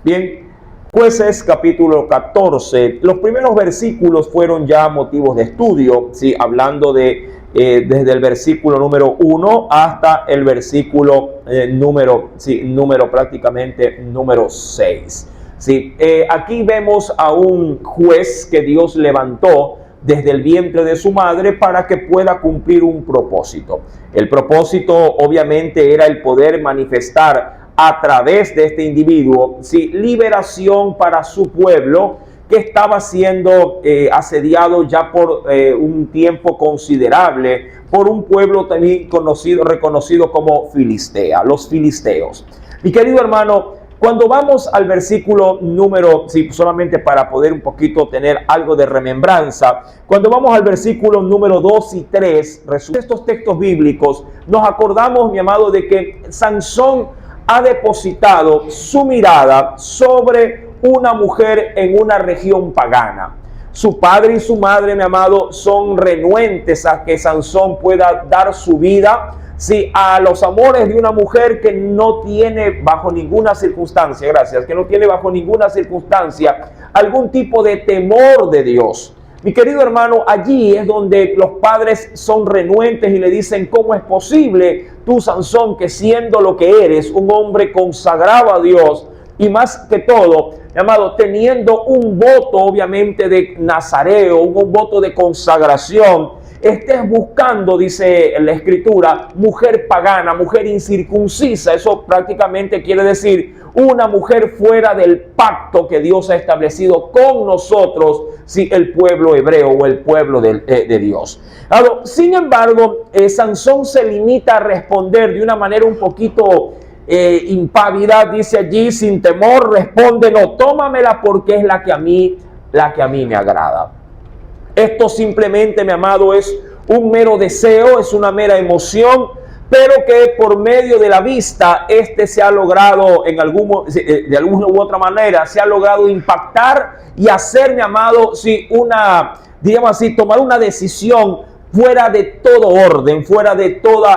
Bien, Jueces capítulo 14, los primeros versículos fueron ya motivos de estudio, ¿sí? Hablando de desde el versículo número 1 hasta el versículo número prácticamente número 6. ¿Sí? Aquí vemos a un juez que Dios levantó desde el vientre de su madre para que pueda cumplir un propósito. El propósito obviamente era el poder manifestar a través de este individuo, ¿sí?, liberación para su pueblo que estaba siendo asediado ya por un tiempo considerable por un pueblo también reconocido como Filistea, los filisteos. Mi querido hermano, cuando vamos al versículo número, solamente para poder un poquito tener algo de remembranza, cuando vamos al versículo número 2 y 3, estos textos bíblicos, nos acordamos, mi amado, de que Sansón ha depositado su mirada sobre una mujer en una región pagana. Su padre y su madre, mi amado, son renuentes a que Sansón pueda dar su vida, sí, a los amores de una mujer que no tiene bajo ninguna circunstancia, que no tiene bajo ninguna circunstancia algún tipo de temor de Dios. Mi querido hermano, allí es donde los padres son renuentes y le dicen: ¿cómo es posible tú, Sansón, que siendo lo que eres, un hombre consagrado a Dios, y más que todo, mi amado, teniendo un voto obviamente de nazareo, un voto de consagración, estés buscando, dice la escritura, mujer pagana, mujer incircuncisa? Eso prácticamente quiere decir una mujer fuera del pacto que Dios ha establecido con nosotros, sí, el pueblo hebreo o el pueblo de Dios. Sin embargo, Sansón se limita a responder de una manera un poquito impávida. Dice allí, sin temor, responde: no, tómamela porque es la que a mí me agrada. Esto simplemente, mi amado, es un mero deseo, es una mera emoción, pero que por medio de la vista, se ha logrado de alguna u otra manera, se ha logrado impactar y hacer, mi amado, sí, tomar una decisión fuera de todo orden, fuera de todo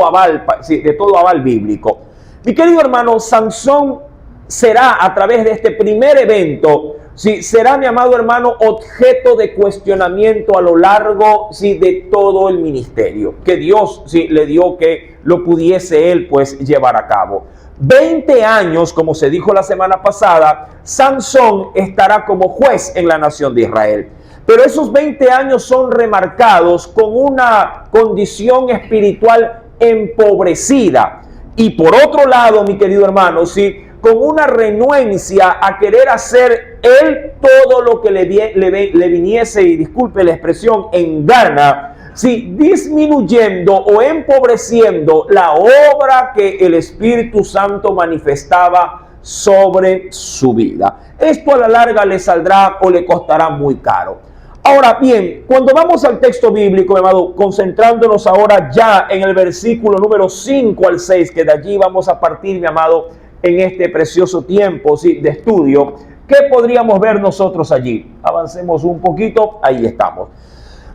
aval bíblico. Mi querido hermano, Sansón será, a través de este primer evento, sí, será, mi amado hermano, objeto de cuestionamiento a lo largo, sí, de todo el ministerio que Dios, sí, le dio que lo pudiese él pues llevar a cabo. 20 años, como se dijo la semana pasada, Sansón estará como juez en la nación de Israel. Pero esos 20 años son remarcados con una condición espiritual empobrecida. Y por otro lado, mi querido hermano, sí, con una renuencia a querer hacer él todo lo que le viniese, y disculpe la expresión, en gana, sí, disminuyendo o empobreciendo la obra que el Espíritu Santo manifestaba sobre su vida. Esto a la larga le saldrá o le costará muy caro. Ahora bien, cuando vamos al texto bíblico, mi amado, concentrándonos ahora ya en el versículo número 5 al 6, que de allí vamos a partir, mi amado, en este precioso tiempo, ¿sí?, de estudio, ¿qué podríamos ver nosotros allí? Avancemos un poquito, ahí estamos.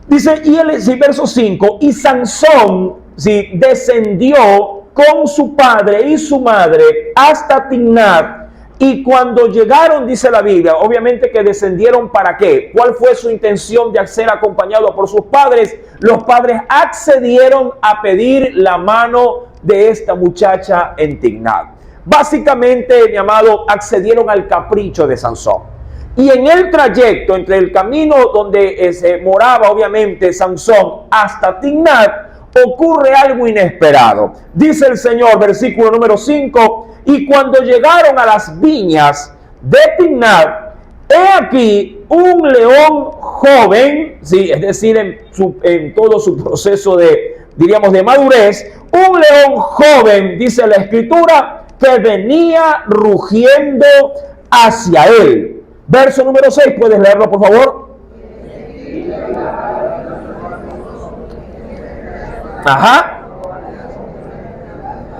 Dice, verso 5, y Sansón, ¿sí?, descendió con su padre y su madre hasta Timnat. Y cuando llegaron, dice la Biblia, obviamente que descendieron, ¿para qué? ¿Cuál fue su intención de ser acompañado por sus padres? Los padres accedieron a pedir la mano de esta muchacha en Timnat. Básicamente, mi amado, accedieron al capricho de Sansón. Y en el trayecto, entre el camino donde se moraba, obviamente, Sansón, hasta Timnat, ocurre algo inesperado. Dice el Señor, versículo número 5, y cuando llegaron a las viñas de Timnat, he aquí un león joven, sí, es decir, en todo su proceso de madurez, un león joven, dice la Escritura, que venía rugiendo hacia él. Verso número 6, ¿puedes leerlo, por favor? Ajá.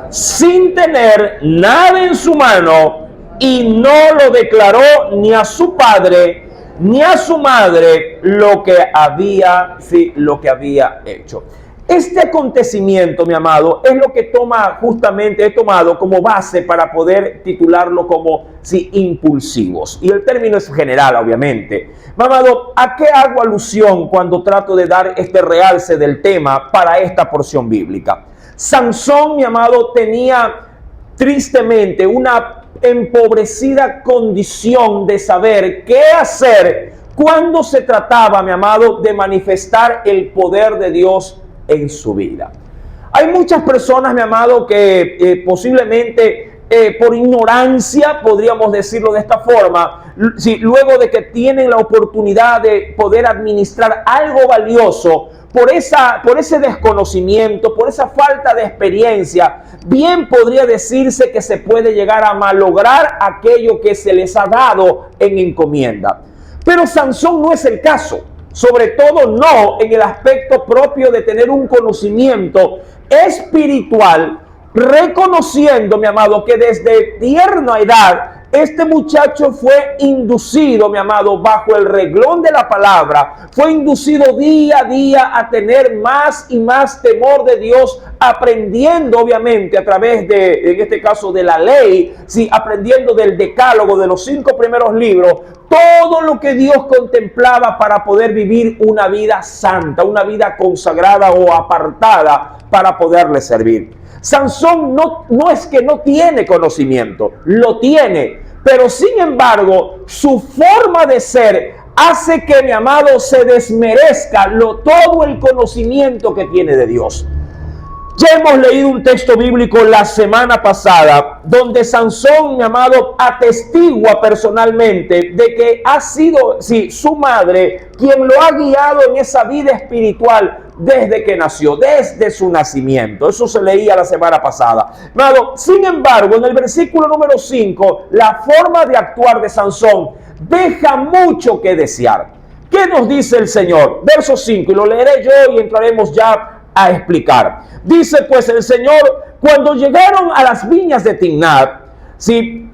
Sin tener nada en su mano, y no lo declaró ni a su padre ni a su madre lo que había hecho. Este acontecimiento, mi amado, es lo que he tomado como base para poder titularlo como impulsivos. Y el término es general, obviamente. Mi amado, ¿a qué hago alusión cuando trato de dar este realce del tema para esta porción bíblica? Sansón, mi amado, tenía tristemente una empobrecida condición de saber qué hacer cuando se trataba, mi amado, de manifestar el poder de Dios en su vida. Hay muchas personas, mi amado, que posiblemente por ignorancia, podríamos decirlo de esta forma, luego de que tienen la oportunidad de poder administrar algo valioso, por ese desconocimiento, por esa falta de experiencia, bien podría decirse que se puede llegar a malograr aquello que se les ha dado en encomienda. Pero Sansón no es el caso. Sobre todo no en el aspecto propio de tener un conocimiento espiritual, reconociendo, mi amado, que desde tierna edad este muchacho fue inducido, mi amado, bajo el reglón de la palabra, fue inducido día a día a tener más y más temor de Dios, aprendiendo obviamente a través de, en este caso, de la ley, aprendiendo del decálogo, de los 5 primeros libros, todo lo que Dios contemplaba para poder vivir una vida santa, una vida consagrada o apartada para poderle servir. Sansón no es que no tiene conocimiento, lo tiene, pero sin embargo su forma de ser hace que, mi amado, se desmerezca todo el conocimiento que tiene de Dios. Ya hemos leído un texto bíblico la semana pasada donde Sansón, mi amado, atestigua personalmente de que ha sido, su madre quien lo ha guiado en esa vida espiritual desde que nació, desde su nacimiento. Eso se leía la semana pasada. Amado, sin embargo, en el versículo número 5, la forma de actuar de Sansón deja mucho que desear. ¿Qué nos dice el Señor? Verso 5, y lo leeré yo y entraremos ya a explicar. Dice pues el Señor: cuando llegaron a las viñas de Timnat, he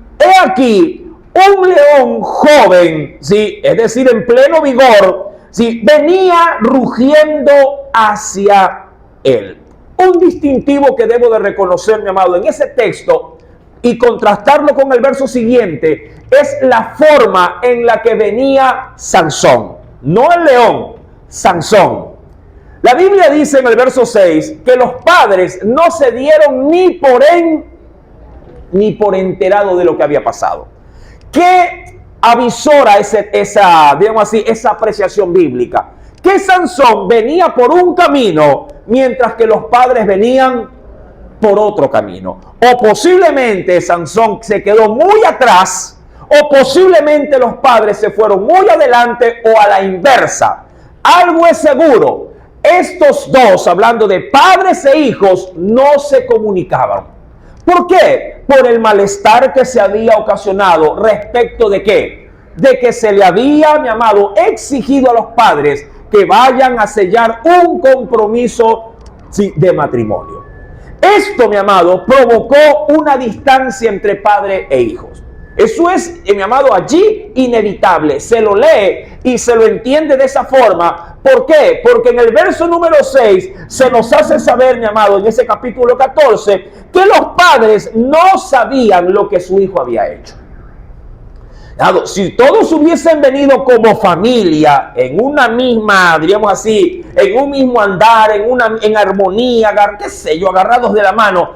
aquí un león joven, es decir, en pleno vigor, venía rugiendo hacia él. Un distintivo que debo de reconocer, mi amado, en ese texto y contrastarlo con el verso siguiente, es la forma en la que venía Sansón, no el león, Sansón. La Biblia dice en el verso 6 que los padres no se dieron ni por enterado de lo que había pasado. ¿Qué avisora esa apreciación bíblica? Que Sansón venía por un camino mientras que los padres venían por otro camino. O posiblemente Sansón se quedó muy atrás, o posiblemente los padres se fueron muy adelante, o a la inversa. Algo es seguro: estos dos, hablando de padres e hijos, no se comunicaban. ¿Por qué? Por el malestar que se había ocasionado respecto de ¿qué? De que se le había, mi amado, exigido a los padres que vayan a sellar un compromiso de matrimonio. Esto, mi amado, provocó una distancia entre padre e hijos. Eso es, mi amado, allí inevitable. Se lo lee y se lo entiende de esa forma. ¿Por qué? Porque en el verso número 6 se nos hace saber, mi amado, en ese capítulo 14, que los padres no sabían lo que su hijo había hecho. Si todos hubiesen venido como familia, en una misma, diríamos así, en un mismo andar, en armonía, qué sé yo, agarrados de la mano,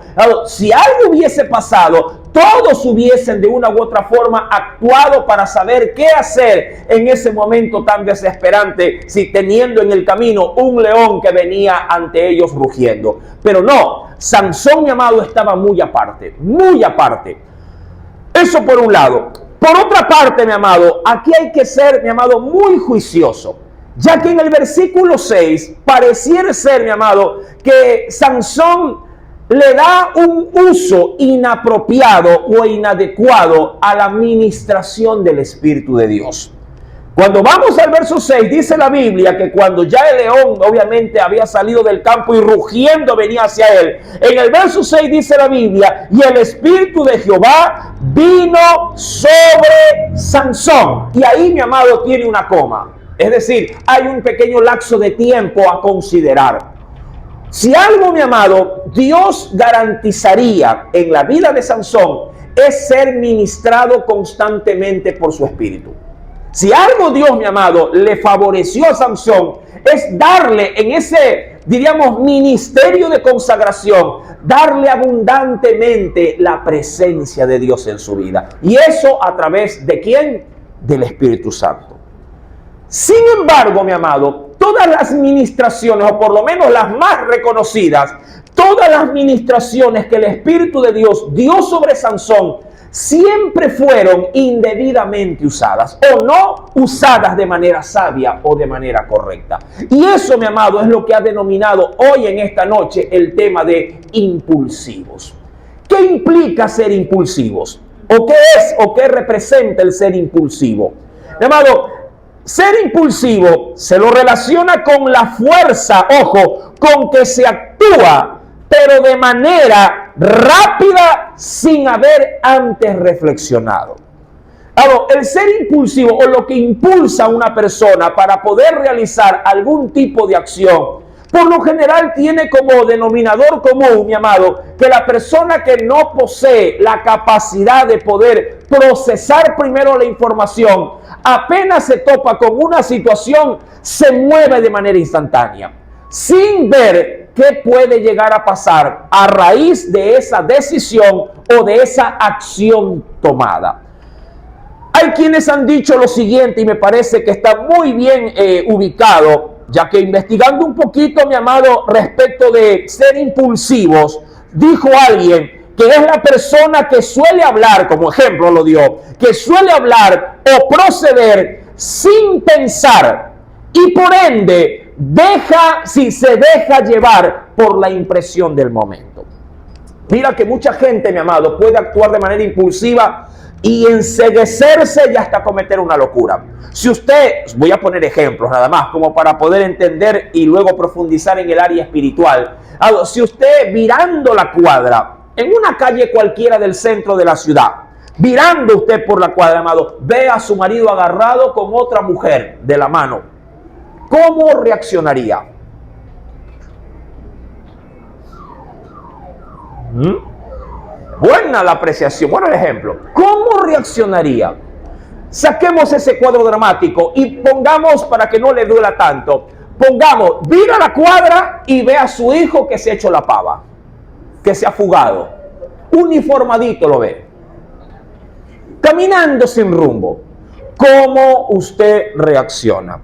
si algo hubiese pasado, todos hubiesen de una u otra forma actuado para saber qué hacer en ese momento tan desesperante, teniendo en el camino un león que venía ante ellos rugiendo. Pero no, Sansón, mi amado, estaba muy aparte, muy aparte. Eso por un lado. Por otra parte, mi amado, aquí hay que ser, mi amado, muy juicioso, ya que en el versículo 6 pareciera ser, mi amado, que Sansón le da un uso inapropiado o inadecuado a la ministración del Espíritu de Dios. Cuando vamos al verso 6, dice la Biblia que cuando ya el león obviamente había salido del campo y rugiendo venía hacia él, en el verso 6 dice la Biblia: y el Espíritu de Jehová vino sobre Sansón. Y ahí, mi amado, tiene una coma. Es decir, hay un pequeño lapso de tiempo a considerar. Si algo, mi amado, Dios garantizaría en la vida de Sansón es ser ministrado constantemente por su espíritu. Si algo Dios, mi amado, le favoreció a Sansón es darle en ese, diríamos, ministerio de consagración, darle abundantemente la presencia de Dios en su vida. Y eso a través de ¿quién? Del Espíritu Santo. Sin embargo, mi amado, todas las ministraciones, o por lo menos las más reconocidas, todas las ministraciones que el Espíritu de Dios dio sobre Sansón, siempre fueron indebidamente usadas o no usadas de manera sabia o de manera correcta. Y eso, mi amado, es lo que ha denominado hoy en esta noche el tema de impulsivos. ¿Qué implica ser impulsivos? ¿O qué es o qué representa el ser impulsivo? Mi amado, ser impulsivo se lo relaciona con la fuerza, ojo, con que se actúa, pero de manera rápida sin haber antes reflexionado. El ser impulsivo o lo que impulsa a una persona para poder realizar algún tipo de acción, por lo general tiene como denominador común, mi amado, que la persona que no posee la capacidad de poder procesar primero la información, apenas se topa con una situación, se mueve de manera instantánea, sin ver qué puede llegar a pasar a raíz de esa decisión o de esa acción tomada. Hay quienes han dicho lo siguiente y me parece que está muy bien ubicado, ya que investigando un poquito, mi amado, respecto de ser impulsivos, dijo alguien que es la persona que suele hablar, como ejemplo lo dio, que suele hablar o proceder sin pensar y por ende se deja llevar por la impresión del momento. Mira que mucha gente, mi amado, puede actuar de manera impulsiva y enceguecerse y hasta cometer una locura. Si usted, voy a poner ejemplos nada más, como para poder entender y luego profundizar en el área espiritual. Si usted virando la cuadra, en una calle cualquiera del centro de la ciudad, virando usted por la cuadra, amado, ve a su marido agarrado con otra mujer de la mano, ¿cómo reaccionaría? Buena la apreciación, bueno el ejemplo. ¿Cómo reaccionaría? Saquemos ese cuadro dramático y pongamos, para que no le duela tanto, pongamos, vira la cuadra y ve a su hijo que se ha hecho la pava, que se ha fugado, uniformadito lo ve, caminando sin rumbo. ¿Cómo usted reacciona?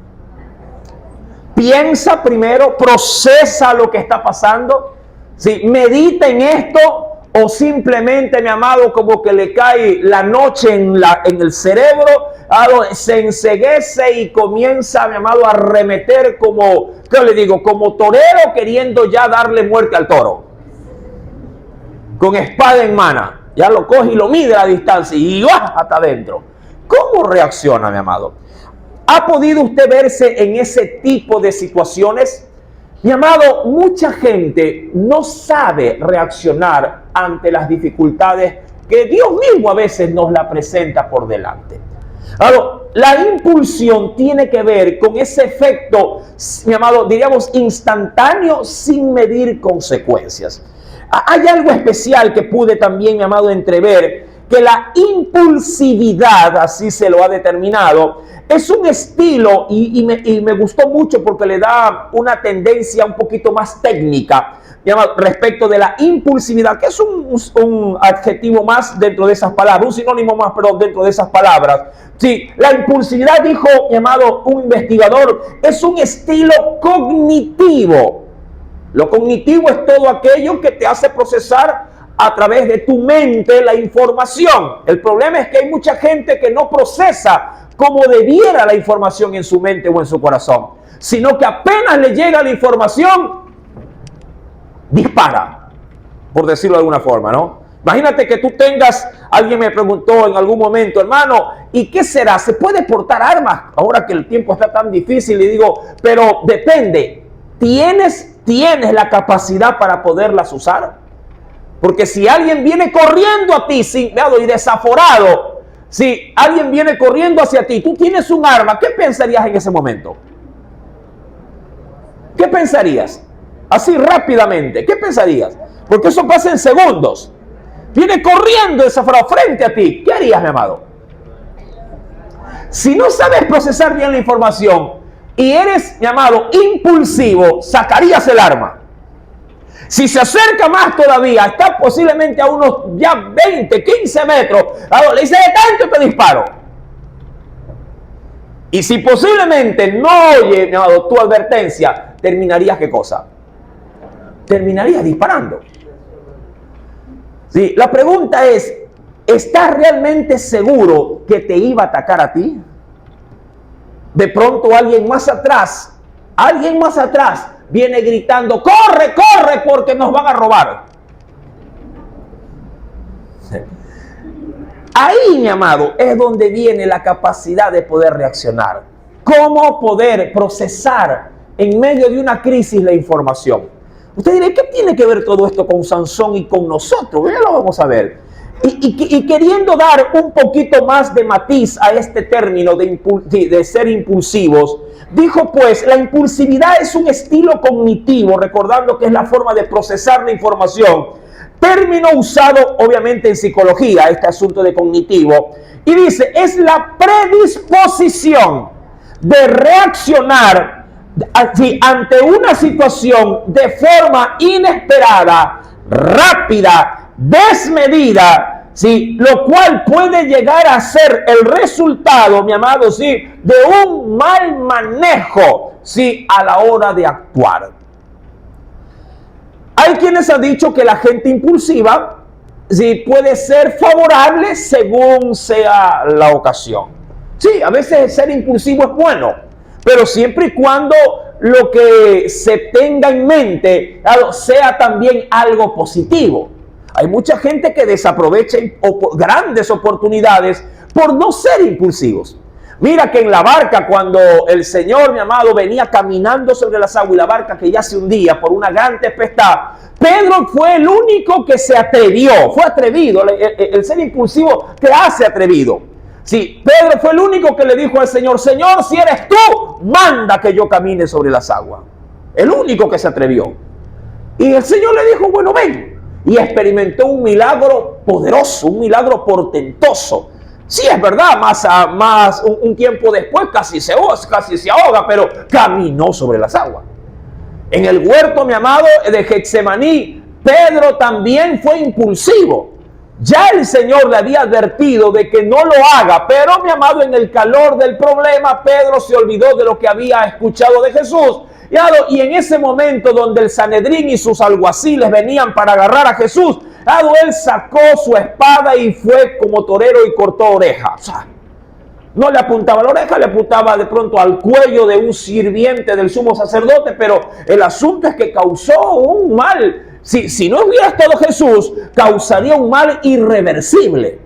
Piensa primero, procesa lo que está pasando, ¿sí? Medita en esto, o simplemente, mi amado, como que le cae la noche en el cerebro, se enceguece y comienza, mi amado, a arremeter como, ¿qué le digo? Como torero queriendo ya darle muerte al toro, con espada en mano, ya lo coge y lo mide a la distancia y ¡ah! Hasta adentro. ¿Cómo reacciona, mi amado? ¿Ha podido usted verse en ese tipo de situaciones? Mi amado, mucha gente no sabe reaccionar ante las dificultades que Dios mismo a veces nos la presenta por delante. La impulsión tiene que ver con ese efecto, mi amado, diríamos instantáneo, sin medir consecuencias. Hay algo especial que pude también, mi amado, entrever, que la impulsividad, así se lo ha determinado, es un estilo y me gustó mucho porque le da una tendencia un poquito más técnica respecto de la impulsividad, que es un adjetivo más dentro de esas palabras, un sinónimo más, perdón, dentro de esas palabras. Sí, la impulsividad, dijo, mi amado, un investigador, es un estilo cognitivo. Lo cognitivo es todo aquello que te hace procesar a través de tu mente la información. El problema es que hay mucha gente que no procesa como debiera la información en su mente o en su corazón, sino que apenas le llega la información, dispara, por decirlo de alguna forma, ¿no? Imagínate que tú tengas, alguien me preguntó en algún momento, hermano, ¿y qué será? ¿Se puede portar armas ahora que el tiempo está tan difícil? Y digo, pero depende, ¿tienes la capacidad para poderlas usar? Porque si alguien viene corriendo a ti y desaforado, si alguien viene corriendo hacia ti, tú tienes un arma, ¿qué pensarías en ese momento? ¿Qué pensarías? así rápidamente, ¿qué pensarías? Porque eso pasa en segundos. Viene corriendo el desaforado frente a ti. ¿Qué harías, mi amado? Si no sabes procesar bien la información y eres, mi amado, impulsivo, sacarías el arma. Si se acerca más todavía, está posiblemente a unos ya 20, 15 metros, le dice, detente, te disparo. Y si posiblemente no oye, mi amado, tu advertencia, terminarías, ¿qué cosa? Terminarías disparando. Sí, la pregunta es, ¿estás realmente seguro que te iba a atacar a ti? De pronto alguien más atrás viene gritando, corre, corre, porque nos van a robar. Ahí, mi amado, es donde viene la capacidad de poder reaccionar. ¿Cómo poder procesar en medio de una crisis la información? Usted dirá, ¿qué tiene que ver todo esto con Sansón y con nosotros? Ya lo vamos a ver. Y queriendo dar un poquito más de matiz a este término de ser impulsivos, dijo pues, la impulsividad es un estilo cognitivo, recordando que es la forma de procesar la información, término usado obviamente en psicología, este asunto de cognitivo, y dice, es la predisposición de reaccionar ante una situación de forma inesperada, rápida, desmedida, ¿sí? Lo cual puede llegar a ser el resultado, mi amado, ¿sí? De un mal manejo, ¿sí? A la hora de actuar. Hay quienes han dicho que la gente impulsiva, ¿sí? Puede ser favorable según sea la ocasión. Sí, a veces ser impulsivo es bueno, pero siempre y cuando lo que se tenga en mente sea también algo positivo. Hay mucha gente que desaprovecha grandes oportunidades por no ser impulsivos. Mira que en la barca, cuando el Señor, mi amado, venía caminando sobre las aguas y la barca que ya se hundía por una gran tempestad, Pedro fue el único que se atrevió, fue atrevido. El ser impulsivo te hace atrevido. Sí, Pedro fue el único que le dijo al Señor, Señor, si eres tú, manda que yo camine sobre las aguas. El único que se atrevió. Y el Señor le dijo, bueno, ven. Y experimentó un milagro poderoso, un milagro portentoso. Sí, es verdad, un tiempo después casi se ahoga, pero caminó sobre las aguas. En el huerto, mi amado, de Getsemaní, Pedro también fue impulsivo. Ya el Señor le había advertido de que no lo haga, pero mi amado, en el calor del problema, Pedro se olvidó de lo que había escuchado de Jesús. Y en ese momento donde el Sanedrín y sus alguaciles venían para agarrar a Jesús, él sacó su espada y fue como torero y cortó oreja. O sea, no le apuntaba a la oreja, le apuntaba de pronto al cuello de un sirviente del sumo sacerdote, pero el asunto es que causó un mal. Si no hubiera estado Jesús, causaría un mal irreversible.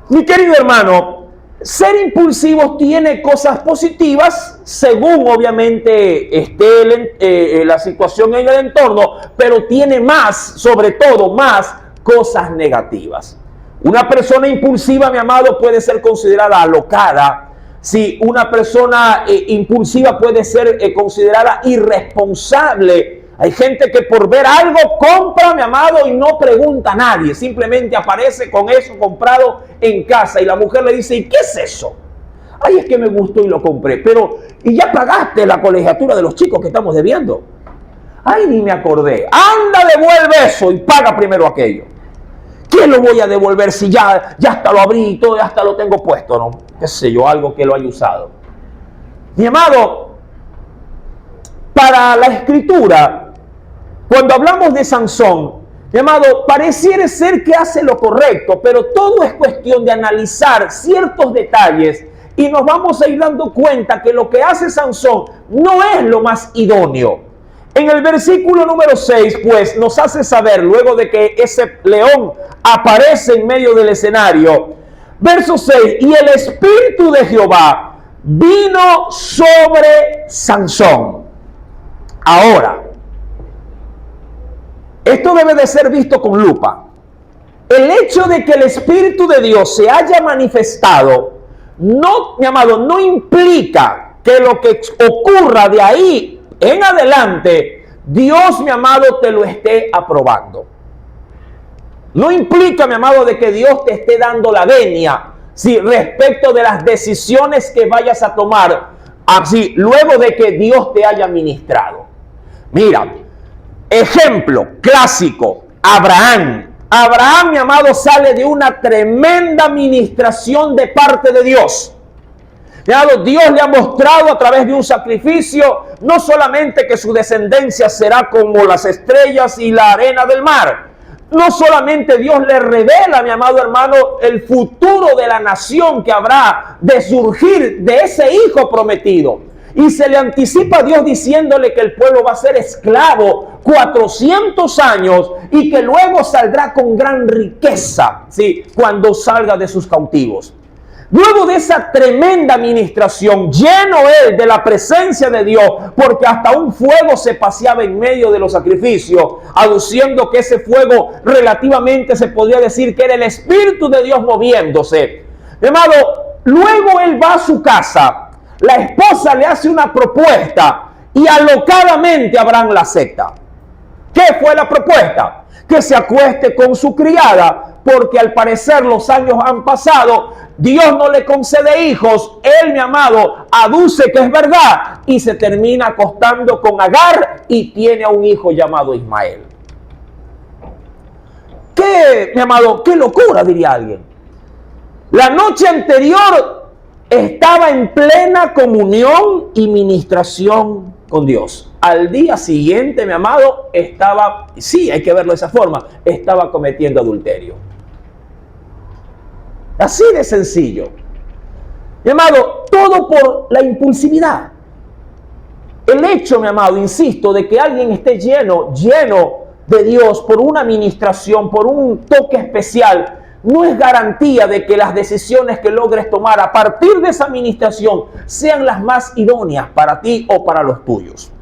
Mi querido hermano, ser impulsivo tiene cosas positivas, según obviamente esté la situación en el entorno, pero tiene más, sobre todo más, cosas negativas. Una persona impulsiva, mi amado, puede ser considerada alocada. Si una persona impulsiva puede ser considerada irresponsable. Hay gente que por ver algo compra, mi amado, y no pregunta a nadie. Simplemente aparece con eso comprado en casa. Y la mujer le dice, ¿y qué es eso? Ay, es que me gustó y lo compré. Pero, ¿y ya pagaste la colegiatura de los chicos que estamos debiendo? Ay, ni me acordé. Anda, devuelve eso y paga primero aquello. ¿Qué lo voy a devolver si ya hasta lo abrí y todo, ya hasta lo tengo puesto, no? Qué sé yo, algo que lo haya usado. Mi amado, para la escritura, cuando hablamos de Sansón, mi amado, pareciera ser que hace lo correcto, pero todo es cuestión de analizar ciertos detalles y nos vamos a ir dando cuenta que lo que hace Sansón no es lo más idóneo. En el versículo número 6, pues, nos hace saber, luego de que ese león aparece en medio del escenario, verso 6, y el Espíritu de Jehová vino sobre Sansón. Ahora, esto debe de ser visto con lupa. El hecho de que el Espíritu de Dios se haya manifestado, no, mi amado, no implica que lo que ocurra de ahí en adelante Dios, mi amado, te lo esté aprobando. No implica, mi amado, de que Dios te esté dando la venia, ¿sí?, respecto de las decisiones que vayas a tomar, así, luego de que Dios te haya ministrado. Mira, ejemplo clásico, Abraham. Abraham, mi amado, sale de una tremenda ministración de parte de Dios. Dios le ha mostrado a través de un sacrificio no solamente que su descendencia será como las estrellas y la arena del mar. No solamente Dios le revela, mi amado hermano, el futuro de la nación que habrá de surgir de ese hijo prometido. Y se le anticipa a Dios diciéndole que el pueblo va a ser esclavo 400 años y que luego saldrá con gran riqueza, ¿sí?, cuando salga de sus cautivos. Luego de esa tremenda administración, lleno él de la presencia de Dios, porque hasta un fuego se paseaba en medio de los sacrificios, aduciendo que ese fuego relativamente se podría decir que era el Espíritu de Dios moviéndose. Mi amado, luego él va a su casa, la esposa le hace una propuesta y alocadamente Abraham la acepta. ¿Qué fue la propuesta? Que se acueste con su criada, porque al parecer los años han pasado, Dios no le concede hijos, él, mi amado, aduce que es verdad y se termina acostando con Agar y tiene a un hijo llamado Ismael. ¿Qué, mi amado? ¡Qué locura!, diría alguien. La noche anterior estaba en plena comunión y ministración con Dios. Al día siguiente, mi amado, estaba, sí, hay que verlo de esa forma, estaba cometiendo adulterio. Así de sencillo. Mi amado, todo por la impulsividad. El hecho, mi amado, insisto, de que alguien esté lleno de Dios por una administración, por un toque especial, no es garantía de que las decisiones que logres tomar a partir de esa administración sean las más idóneas para ti o para los tuyos.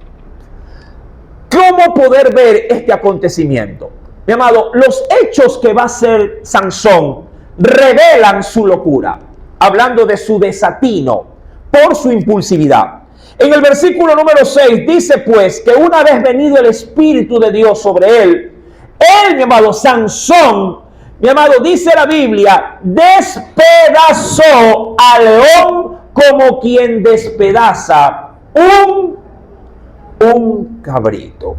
¿Cómo poder ver este acontecimiento? Mi amado, los hechos que va a hacer Sansón revelan su locura, hablando de su desatino por su impulsividad. En el versículo número 6 dice pues que una vez venido el Espíritu de Dios sobre él, mi amado Sansón, mi amado, dice la Biblia, despedazó al león como quien despedaza un cabrito.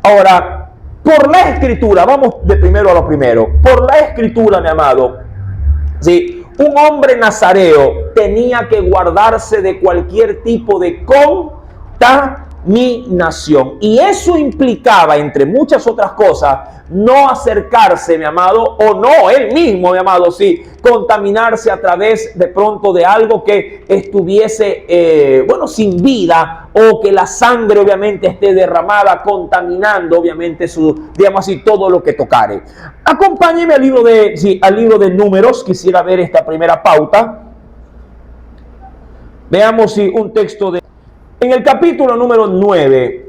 Ahora, por la Escritura, vamos de primero a lo primero. Por la Escritura, mi amado, ¿sí?, un hombre nazareo tenía que guardarse de cualquier tipo de contaminación. Y eso implicaba, entre muchas otras cosas, no acercarse, mi amado, o no, él mismo, mi amado, sí, contaminarse a través de pronto de algo que estuviese, sin vida, o que la sangre obviamente esté derramada, contaminando obviamente su, digamos así, todo lo que tocare. Acompáñeme al libro de Números, quisiera ver esta primera pauta. Veamos un texto en el capítulo número 9,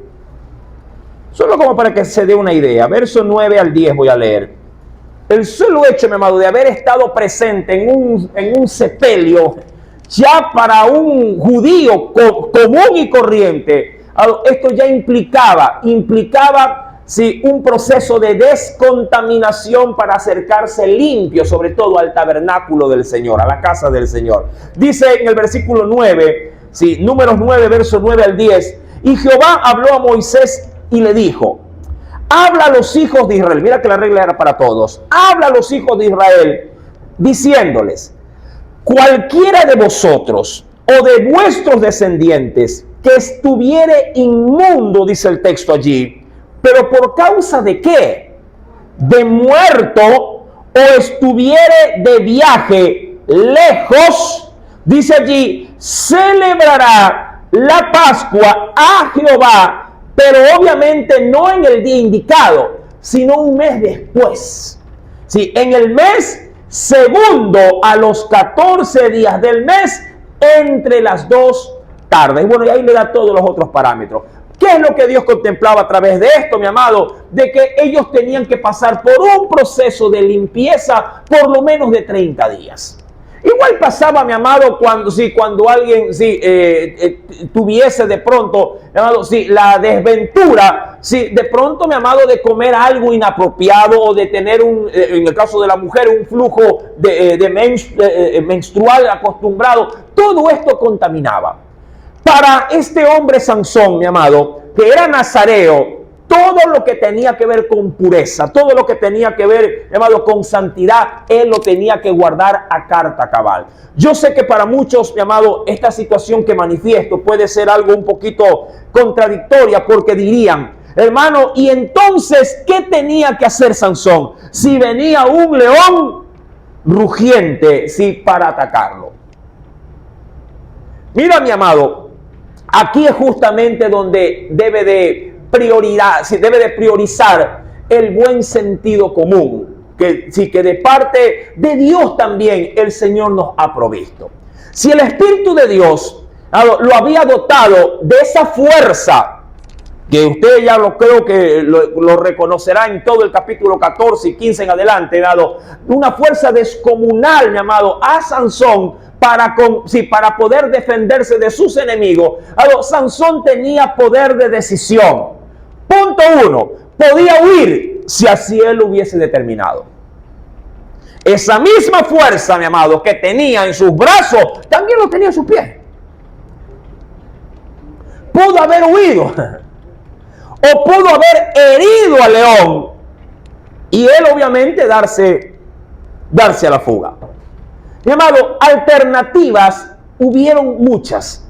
solo como para que se dé una idea, verso 9 al 10 voy a leer. El solo hecho, mi amado, de haber estado presente en un sepelio, ya para un judío común y corriente, esto ya implicaba sí, un proceso de descontaminación para acercarse limpio, sobre todo al tabernáculo del Señor, a la casa del Señor. Dice en el versículo 9, sí, Números 9, verso 9 al 10, y Jehová habló a Moisés y le dijo, habla a los hijos de Israel, mira que la regla era para todos, habla a los hijos de Israel, diciéndoles, cualquiera de vosotros o de vuestros descendientes que estuviere inmundo, dice el texto allí, pero por causa de qué, de muerto o estuviere de viaje lejos, dice allí, celebrará la Pascua a Jehová, pero obviamente no en el día indicado, sino un mes después. Sí, en el mes segundo, a los 14 días del mes, entre las 2 tardes. Y bueno, y ahí le da todos los otros parámetros. ¿Qué es lo que Dios contemplaba a través de esto, mi amado? De que ellos tenían que pasar por un proceso de limpieza por lo menos de 30 días. Igual pasaba, mi amado, cuando alguien tuviese de pronto, mi amado, la desventura, de pronto, mi amado, de comer algo inapropiado o de tener en el caso de la mujer, un flujo menstrual acostumbrado. Todo esto contaminaba. Para este hombre Sansón, mi amado, que era nazareo, todo lo que tenía que ver con pureza, todo lo que tenía que ver, mi amado, con santidad, él lo tenía que guardar a carta cabal. Yo sé que para muchos, mi amado, esta situación que manifiesto puede ser algo un poquito contradictoria, porque dirían, hermano, ¿y entonces qué tenía que hacer Sansón si venía un león rugiente, para atacarlo? Mira, mi amado, aquí es justamente donde debe de priorizar el buen sentido común, que de parte de Dios también el Señor nos ha provisto. Si el Espíritu de Dios lo había dotado de esa fuerza, que usted ya creo que lo reconocerá en todo el capítulo 14 y 15 en adelante, una fuerza descomunal, mi amado, a Sansón, para poder defenderse de sus enemigos. Sansón tenía poder de decisión. Punto 1, podía huir si así él lo hubiese determinado. Esa misma fuerza, mi amado, que tenía en sus brazos, también lo tenía en sus pies. Pudo haber huido o pudo haber herido al león y él obviamente darse a la fuga. Mi amado, alternativas hubieron muchas.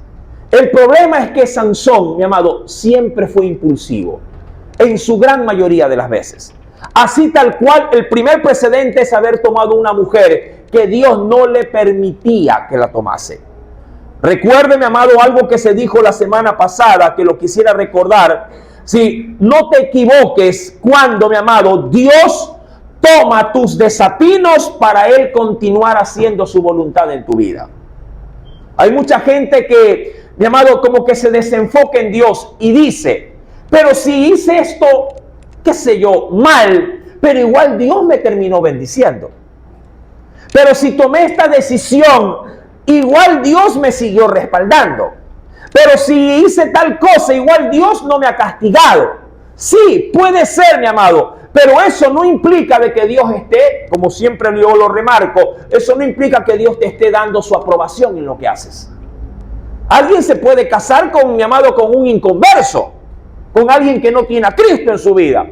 El problema es que Sansón, mi amado, siempre fue impulsivo, en su gran mayoría de las veces. Así tal cual, el primer precedente es haber tomado una mujer que Dios no le permitía que la tomase. Recuerde, mi amado, algo que se dijo la semana pasada, que lo quisiera recordar. No te equivoques cuando, mi amado, Dios toma tus desatinos para Él continuar haciendo su voluntad en tu vida. Hay mucha gente que, mi amado, como que se desenfoca en Dios y dice, pero si hice esto, qué sé yo, mal, pero igual Dios me terminó bendiciendo. Pero si tomé esta decisión, igual Dios me siguió respaldando. Pero si hice tal cosa, igual Dios no me ha castigado. Sí, puede ser, mi amado, pero eso no implica de que Dios esté, como siempre yo lo remarco, eso no implica que Dios te esté dando su aprobación en lo que haces. Alguien se puede casar con, mi amado, con un inconverso, con alguien que no tiene a Cristo en su vida.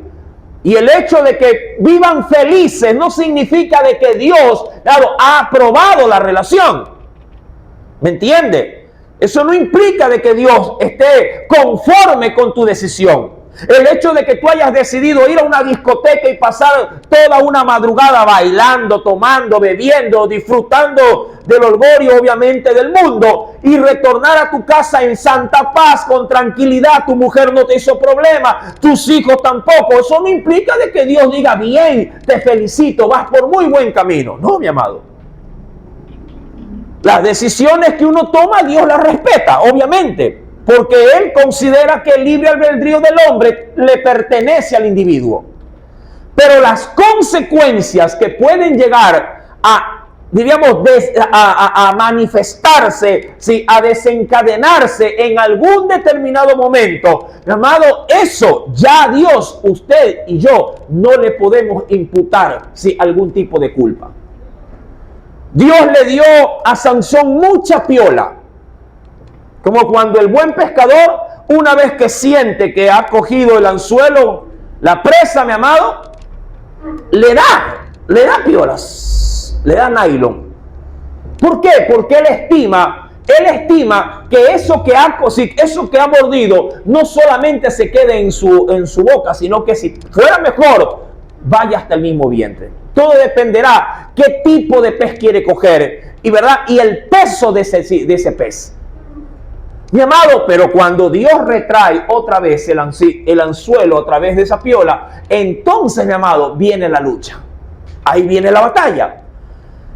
Y el hecho de que vivan felices no significa de que Dios, ha aprobado la relación. ¿Me entiende? Eso no implica de que Dios esté conforme con tu decisión. El hecho de que tú hayas decidido ir a una discoteca y pasar toda una madrugada bailando, tomando, bebiendo, disfrutando del orgullo obviamente del mundo y retornar a tu casa en santa paz, con tranquilidad, tu mujer no te hizo problema, tus hijos tampoco, eso no implica de que Dios diga, bien, te felicito, vas por muy buen camino. No, mi amado. Las decisiones que uno toma, Dios las respeta, obviamente, porque Él considera que el libre albedrío del hombre le pertenece al individuo. Pero las consecuencias que pueden llegar a, diríamos, a manifestarse, a desencadenarse en algún determinado momento, mi amado, eso ya a Dios, usted y yo, no le podemos imputar algún tipo de culpa. Dios le dio a Sansón mucha piola. Como cuando el buen pescador, una vez que siente que ha cogido el anzuelo, la presa, mi amado, le da piolas, le da nylon. ¿Por qué? Porque él estima que eso que ha mordido no solamente se quede en su boca, sino que si fuera mejor, vaya hasta el mismo vientre. Todo dependerá qué tipo de pez quiere coger y el peso de ese pez. Mi amado, pero cuando Dios retrae otra vez el anzuelo a través de esa piola, entonces, mi amado, viene la lucha. Ahí viene la batalla.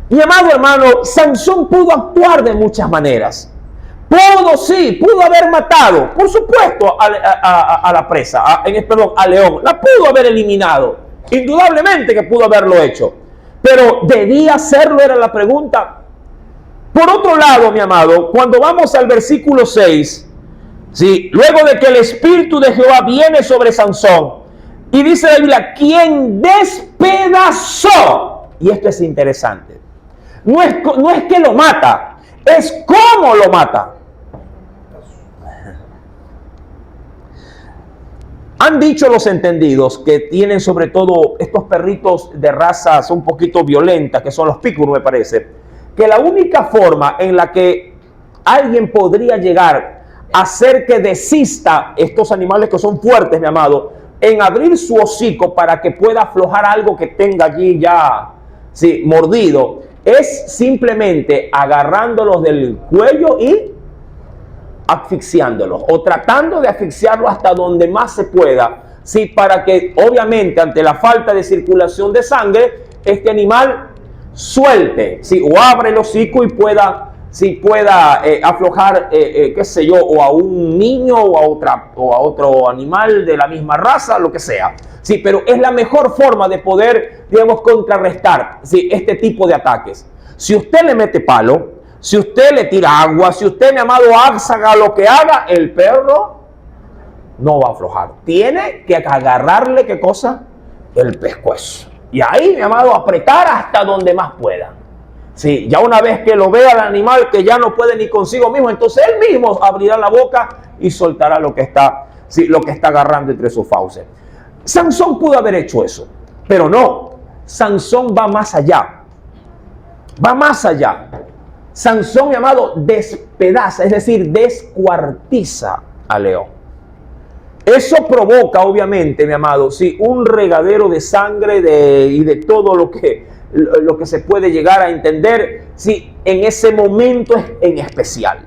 Mi amado hermano, Sansón pudo actuar de muchas maneras. Pudo haber matado, por supuesto, a la presa, al león. La pudo haber eliminado. Indudablemente que pudo haberlo hecho. Pero ¿debía hacerlo? Era la pregunta. Por otro lado, mi amado, cuando vamos al versículo 6, ¿sí? Luego de que el Espíritu de Jehová viene sobre Sansón, y dice la Biblia, quien despedazó, y esto es interesante, no es que lo mata, es cómo lo mata. Han dicho los entendidos que tienen sobre todo estos perritos de razas un poquito violentas, que son los pitbull, me parece, que la única forma en la que alguien podría llegar a hacer que desista estos animales que son fuertes, mi amado, en abrir su hocico para que pueda aflojar algo que tenga allí ya, sí, mordido, es simplemente agarrándolos del cuello y asfixiándolos, o tratando de asfixiarlos hasta donde más se pueda, sí, para que obviamente ante la falta de circulación de sangre, este animal suelte, sí, o abre el hocico y pueda aflojar, qué sé yo, o a un niño o a otro animal de la misma raza, lo que sea. Sí, pero es la mejor forma de poder, digamos, contrarrestar, sí, este tipo de ataques. Si usted le mete palo, si usted le tira agua, si usted, mi amado, haga lo que haga, el perro no va a aflojar. Tiene que agarrarle, ¿qué cosa? El pescuezo. Y ahí, mi amado, apretar hasta donde más pueda. Sí, ya una vez que lo vea el animal que ya no puede ni consigo mismo, entonces él mismo abrirá la boca y soltará lo que está agarrando entre sus fauces. Sansón pudo haber hecho eso, pero no. Sansón va más allá. Va más allá. Sansón, mi amado, despedaza, es decir, descuartiza al león. Eso provoca, obviamente, mi amado, sí, un regadero de sangre y de todo lo que se puede llegar a entender, sí, en ese momento en especial.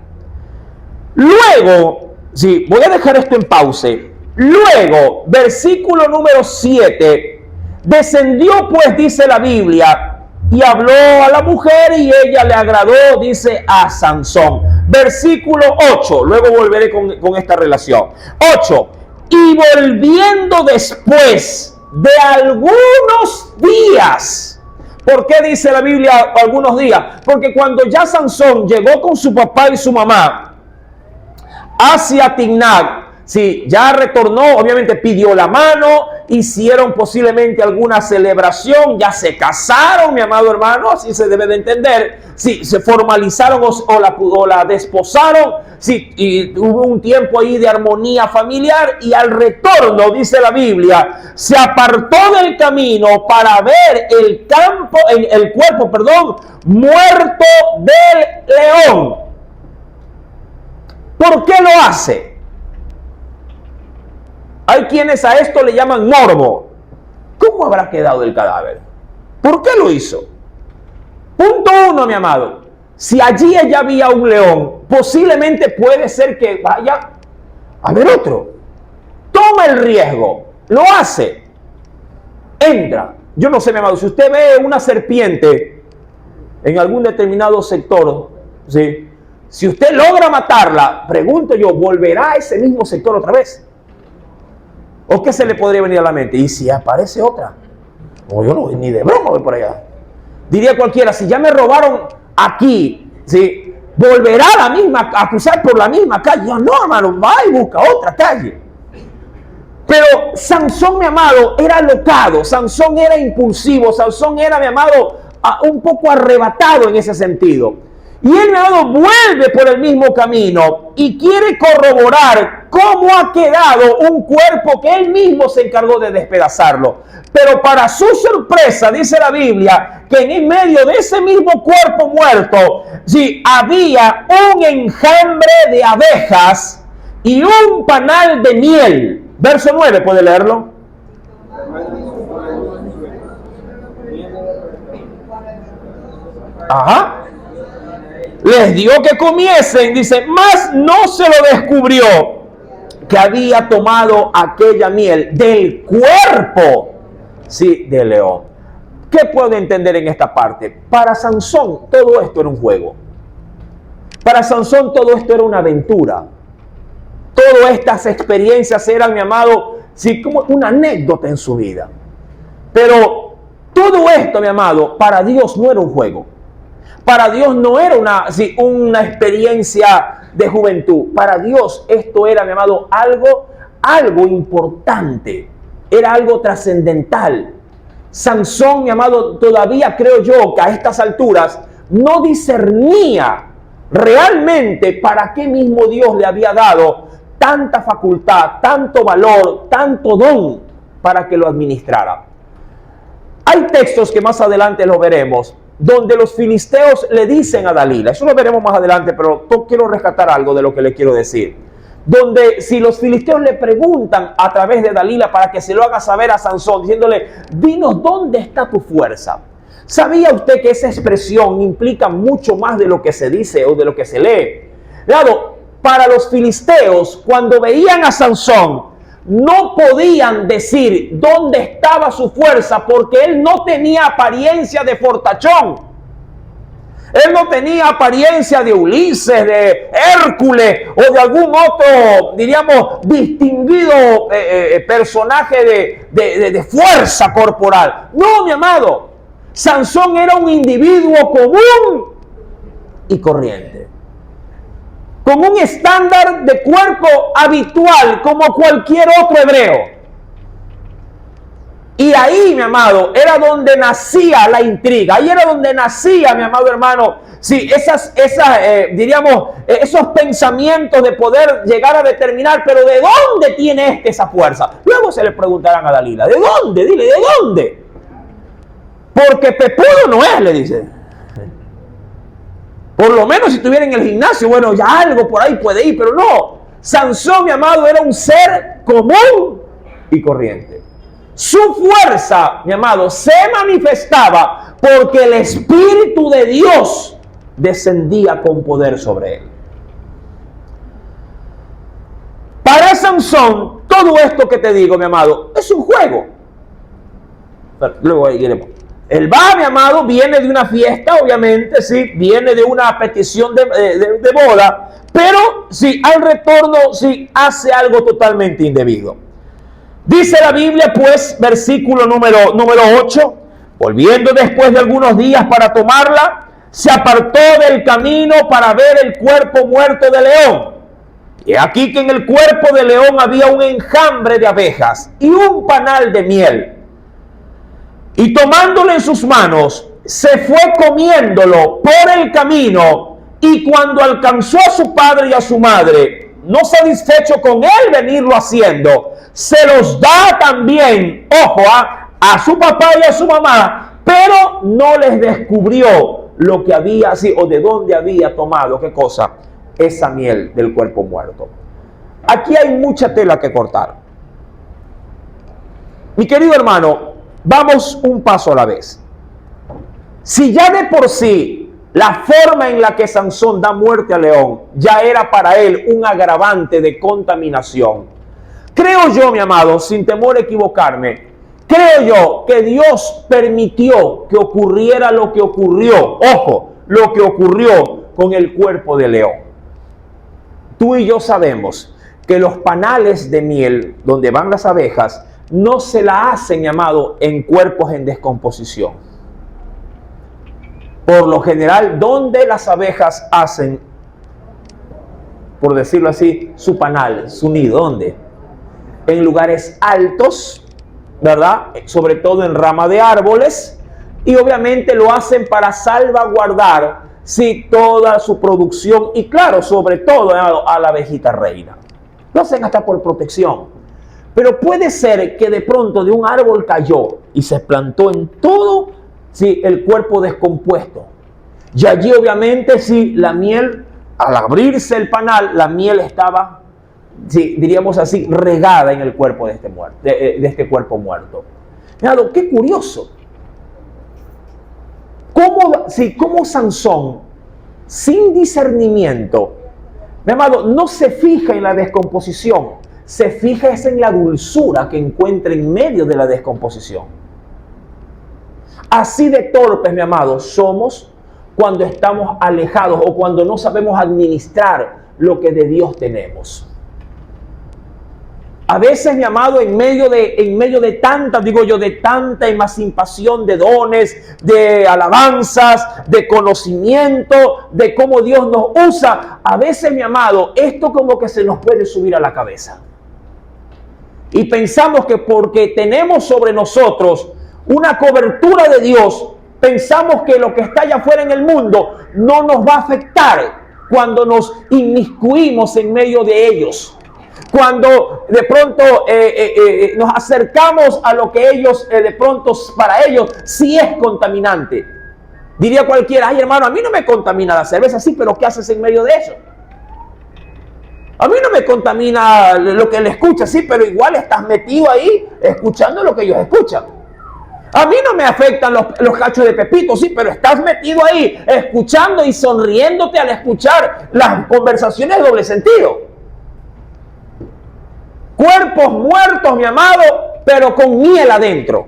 Luego, sí, voy a dejar esto en pausa. Luego, versículo número 7, descendió pues, dice la Biblia, y habló a la mujer y ella le agradó, dice, a Sansón. Versículo 8, luego volveré con esta relación. 8, y volviendo después de algunos días. ¿Por qué dice la Biblia algunos días? Porque cuando ya Sansón llegó con su papá y su mamá hacia Timnat, sí, ya retornó, obviamente pidió la mano, hicieron posiblemente alguna celebración, ya se casaron, mi amado hermano, así se debe de entender, sí, se formalizaron o la desposaron, sí, y hubo un tiempo ahí de armonía familiar, y al retorno, dice la Biblia, se apartó del camino para ver el cuerpo, muerto del león. ¿Por qué lo hace? Hay quienes a esto le llaman morbo. ¿Cómo habrá quedado el cadáver? ¿Por qué lo hizo? Punto 1, mi amado. Si allí ya había un león, posiblemente puede ser que vaya a haber otro. Toma el riesgo, lo hace, entra. Yo no sé, mi amado, si usted ve una serpiente en algún determinado sector, ¿sí? Si usted logra matarla, pregunto yo, ¿volverá a ese mismo sector otra vez? ¿O qué se le podría venir a la mente? ¿Y si aparece otra? No, yo no voy ni de broma voy por allá. Diría cualquiera, si ya me robaron aquí, ¿sí? ¿Volverá a cruzar por la misma calle? Yo, no, hermano, va y busca otra calle. Pero Sansón, mi amado, era alocado, Sansón era impulsivo, Sansón era, mi amado, un poco arrebatado en ese sentido. Y él, mi amado, vuelve por el mismo camino y quiere corroborar cómo ha quedado un cuerpo que él mismo se encargó de despedazarlo. Pero para su sorpresa, dice la Biblia, que en medio de ese mismo cuerpo muerto, sí, había un enjambre de abejas y un panal de miel. Verso 9, ¿puede leerlo? Ajá. Les dio que comiesen, dice, mas no se lo descubrió que había tomado aquella miel del cuerpo, sí, del león. ¿Qué puedo entender en esta parte? Para Sansón todo esto era un juego. Para Sansón todo esto era una aventura. Todas estas experiencias eran, mi amado, sí, como una anécdota en su vida. Pero todo esto, mi amado, para Dios no era un juego. Para Dios no era una experiencia de juventud. Para Dios esto era, mi amado, algo importante. Era algo trascendental. Sansón, mi amado, todavía creo yo que a estas alturas no discernía realmente para qué mismo Dios le había dado tanta facultad, tanto valor, tanto don para que lo administrara. Hay textos que más adelante lo veremos, donde los filisteos le dicen a Dalila, eso lo veremos más adelante, pero quiero rescatar algo de lo que le quiero decir. Donde si los filisteos le preguntan a través de Dalila para que se lo haga saber a Sansón, diciéndole, dinos dónde está tu fuerza. ¿Sabía usted que esa expresión implica mucho más de lo que se dice o de lo que se lee? Claro, para los filisteos, cuando veían a Sansón, no podían decir dónde estaba su fuerza porque él no tenía apariencia de fortachón. Él no tenía apariencia de Ulises, de Hércules o de algún otro, diríamos, distinguido personaje de fuerza corporal. No, mi amado. Sansón era un individuo común y corriente, con un estándar de cuerpo habitual como cualquier otro hebreo. Y ahí, mi amado, era donde nacía la intriga. Ahí era donde nacía, mi amado hermano, sí, esos pensamientos de poder llegar a determinar, pero ¿de dónde tiene esa fuerza? Luego se le preguntarán a Dalila, ¿de dónde? Dile, ¿de dónde? Porque pepudo no es, le dice. Por lo menos si estuviera en el gimnasio, bueno, ya algo por ahí puede ir, pero no. Sansón, mi amado, era un ser común y corriente. Su fuerza, mi amado, se manifestaba porque el Espíritu de Dios descendía con poder sobre él. Para Sansón, todo esto que te digo, mi amado, es un juego. Luego iremos. Él va, mi amado, viene de una fiesta, obviamente, sí, viene de una petición de boda, pero sí, al retorno, sí, hace algo totalmente indebido. Dice la Biblia, pues, versículo número 8, volviendo después de algunos días para tomarla, se apartó del camino para ver el cuerpo muerto de león. Y aquí que en el cuerpo de león había un enjambre de abejas y un panal de miel. Y tomándolo en sus manos, se fue comiéndolo por el camino, y cuando alcanzó a su padre y a su madre, no satisfecho con él venirlo haciendo, se los da también, ojo, a su papá y a su mamá, pero no les descubrió lo que había, así, o de dónde había tomado, ¿qué cosa? Esa miel del cuerpo muerto. Aquí hay mucha tela que cortar. Mi querido hermano, vamos un paso a la vez. Si ya de por sí la forma en la que Sansón da muerte al león ya era para él un agravante de contaminación, creo yo, mi amado, sin temor a equivocarme, creo yo que Dios permitió que ocurriera lo que ocurrió, ojo, lo que ocurrió con el cuerpo de león. Tú y yo sabemos que los panales de miel donde van las abejas no se la hacen, mi amado, en cuerpos en descomposición. Por lo general, donde las abejas hacen, por decirlo así, su panal, su nido, ¿dónde? En lugares altos, ¿verdad? Sobre todo en rama de árboles, y obviamente lo hacen para salvaguardar, sí, toda su producción, y claro, sobre todo a la abejita reina. Lo hacen hasta por protección. Pero puede ser que de pronto de un árbol cayó y se plantó en todo, sí, el cuerpo descompuesto. Y allí obviamente, sí, la miel, al abrirse el panal, la miel estaba, sí, diríamos así, regada en el cuerpo de este cuerpo muerto. Mirad, qué curioso. ¿Cómo Sansón, sin discernimiento, mi amado, no se fija en la descomposición? Se fija en la dulzura que encuentra en medio de la descomposición. Así de torpes, mi amado, somos cuando estamos alejados o cuando no sabemos administrar lo que de Dios tenemos. A veces, mi amado, en medio de tanta, de tanta emancipación de dones, de alabanzas, de conocimiento, de cómo Dios nos usa, a veces, mi amado, esto como que se nos puede subir a la cabeza. Y pensamos que porque tenemos sobre nosotros una cobertura de Dios, pensamos que lo que está allá afuera en el mundo no nos va a afectar cuando nos inmiscuimos en medio de ellos. Cuando de pronto nos acercamos a lo que ellos, de pronto para ellos sí es contaminante. Diría cualquiera, ay hermano, a mí no me contamina la cerveza, sí, pero ¿qué haces en medio de eso? A mí no me contamina lo que él escucha, sí, pero igual estás metido ahí escuchando lo que ellos escuchan. A mí no me afectan los cachos de pepito, sí, pero estás metido ahí escuchando y sonriéndote al escuchar las conversaciones de doble sentido. Cuerpos muertos, mi amado, pero con miel adentro.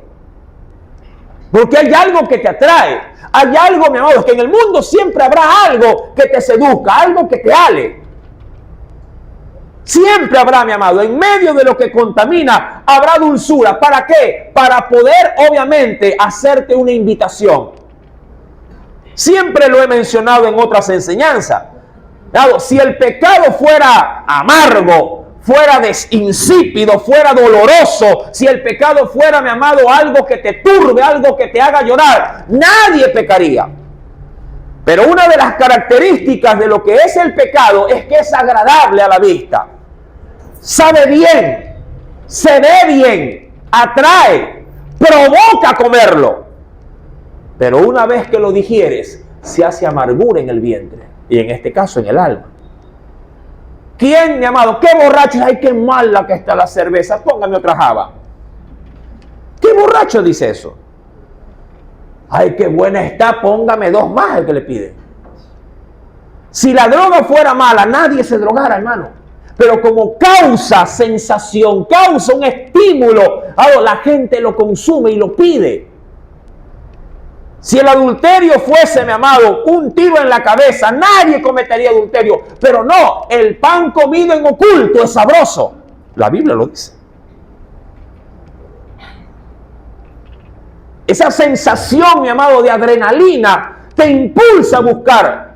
Porque hay algo que te atrae. Hay algo, mi amado, que en el mundo siempre habrá algo que te seduzca, algo que te ale. Siempre habrá, mi amado, en medio de lo que contamina, habrá dulzura. ¿Para qué? Para poder, obviamente, hacerte una invitación. Siempre lo he mencionado en otras enseñanzas. Si el pecado fuera amargo, fuera insípido, fuera doloroso, si el pecado fuera, mi amado, algo que te turbe, algo que te haga llorar, nadie pecaría. Pero una de las características de lo que es el pecado es que es agradable a la vista. Sabe bien, se ve bien, atrae, provoca comerlo. Pero una vez que lo digieres, se hace amargura en el vientre y en este caso en el alma. ¿Quién, mi amado? ¿Qué borracho? Ay, qué mala que está la cerveza. Póngame otra java. ¿Qué borracho dice eso? Ay, qué buena está. Póngame dos más, el que le pide. Si la droga fuera mala, nadie se drogara, hermano. Pero como causa sensación, causa un estímulo, la gente lo consume y lo pide. Si el adulterio fuese, mi amado, un tiro en la cabeza, nadie cometería adulterio. Pero no, el pan comido en oculto es sabroso. La Biblia lo dice. Esa sensación, mi amado, de adrenalina te impulsa a buscar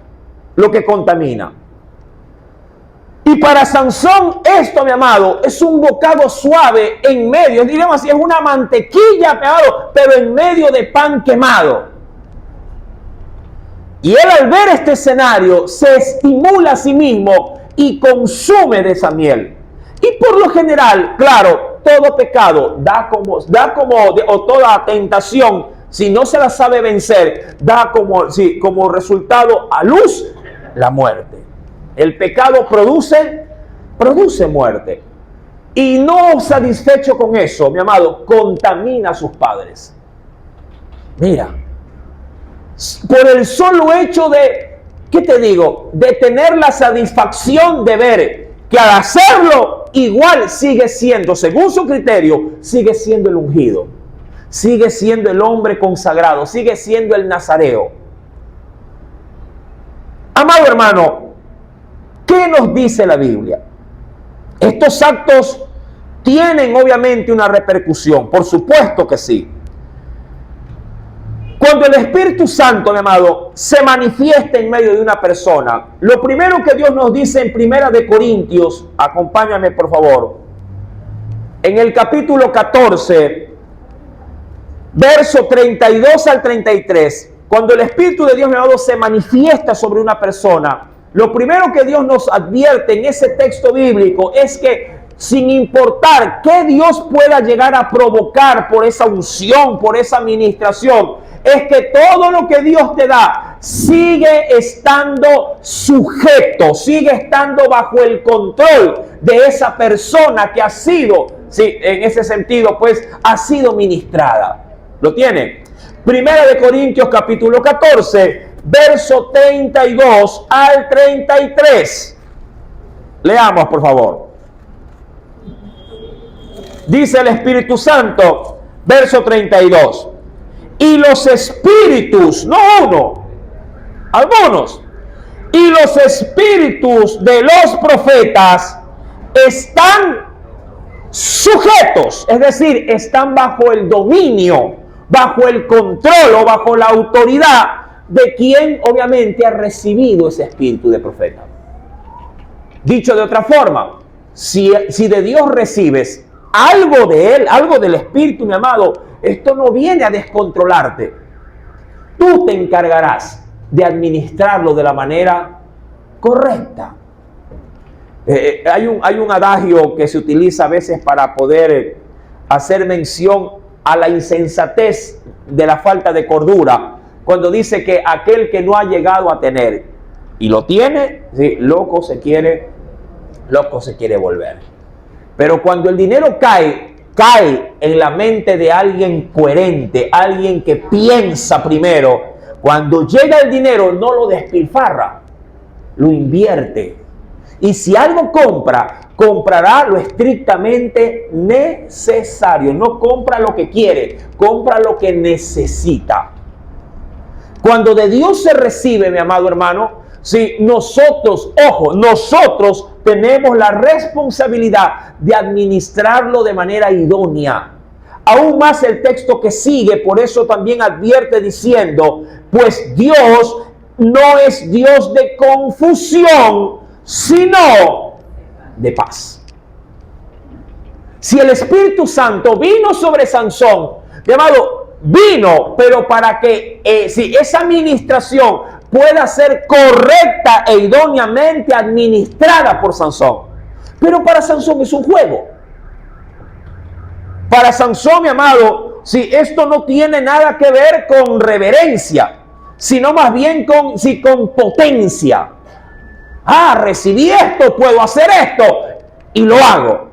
lo que contamina. Y para Sansón esto, mi amado, es un bocado suave en medio, diríamos así, es una mantequilla, mi amado, pero en medio de pan quemado. Y él al ver este escenario se estimula a sí mismo y consume de esa miel. Y por lo general, claro, todo pecado o toda tentación, si no se la sabe vencer, da como resultado a luz la muerte. El pecado produce muerte. Y no satisfecho con eso, mi amado, contamina a sus padres. Mira, por el solo hecho de, ¿qué te digo? De tener la satisfacción de ver que al hacerlo, igual sigue siendo, según su criterio, sigue siendo el ungido. Sigue siendo el hombre consagrado, sigue siendo el nazareo. Amado hermano, ¿qué nos dice la Biblia? Estos actos tienen obviamente una repercusión, por supuesto que sí. Cuando el Espíritu Santo, mi amado, se manifiesta en medio de una persona, lo primero que Dios nos dice en Primera de Corintios, acompáñame por favor, en el capítulo 14, verso 32 al 33, cuando el Espíritu de Dios, mi amado, se manifiesta sobre una persona, lo primero que Dios nos advierte en ese texto bíblico es que sin importar qué Dios pueda llegar a provocar por esa unción, por esa administración, es que todo lo que Dios te da sigue estando sujeto, sigue estando bajo el control de esa persona que ha sido, sí, en ese sentido, pues, ha sido ministrada. ¿Lo tiene? Primera de Corintios capítulo 14, verso 32 al 33. Leamos, por favor. Dice el Espíritu Santo, verso 32. Y los espíritus, no uno, algunos, y los espíritus de los profetas están sujetos, es decir, están bajo el dominio, bajo el control o bajo la autoridad de quien obviamente ha recibido ese espíritu de profeta. Dicho de otra forma, si de Dios recibes algo de Él, algo del Espíritu, mi amado, esto no viene a descontrolarte. Tú te encargarás de administrarlo de la manera correcta. Hay un adagio que se utiliza a veces para poder hacer mención a la insensatez de la falta de cordura, cuando dice que aquel que no ha llegado a tener y lo tiene, sí, loco se quiere volver. Pero cuando el dinero cae en la mente de alguien coherente, alguien que piensa primero, cuando llega el dinero no lo despilfarra, lo invierte. Y si algo comprará lo estrictamente necesario. No compra lo que quiere, compra lo que necesita. Cuando de Dios se recibe, mi amado hermano, si nosotros tenemos la responsabilidad de administrarlo de manera idónea. Aún más el texto que sigue, por eso también advierte diciendo, pues Dios no es Dios de confusión, sino de paz. Si el Espíritu Santo vino sobre Sansón, mi amado, vino, pero para que si esa administración pueda ser correcta e idóneamente administrada por Sansón. Pero para Sansón es un juego. Para Sansón, mi amado, si esto no tiene nada que ver con reverencia, sino más bien con potencia. Recibí esto, puedo hacer esto y lo hago.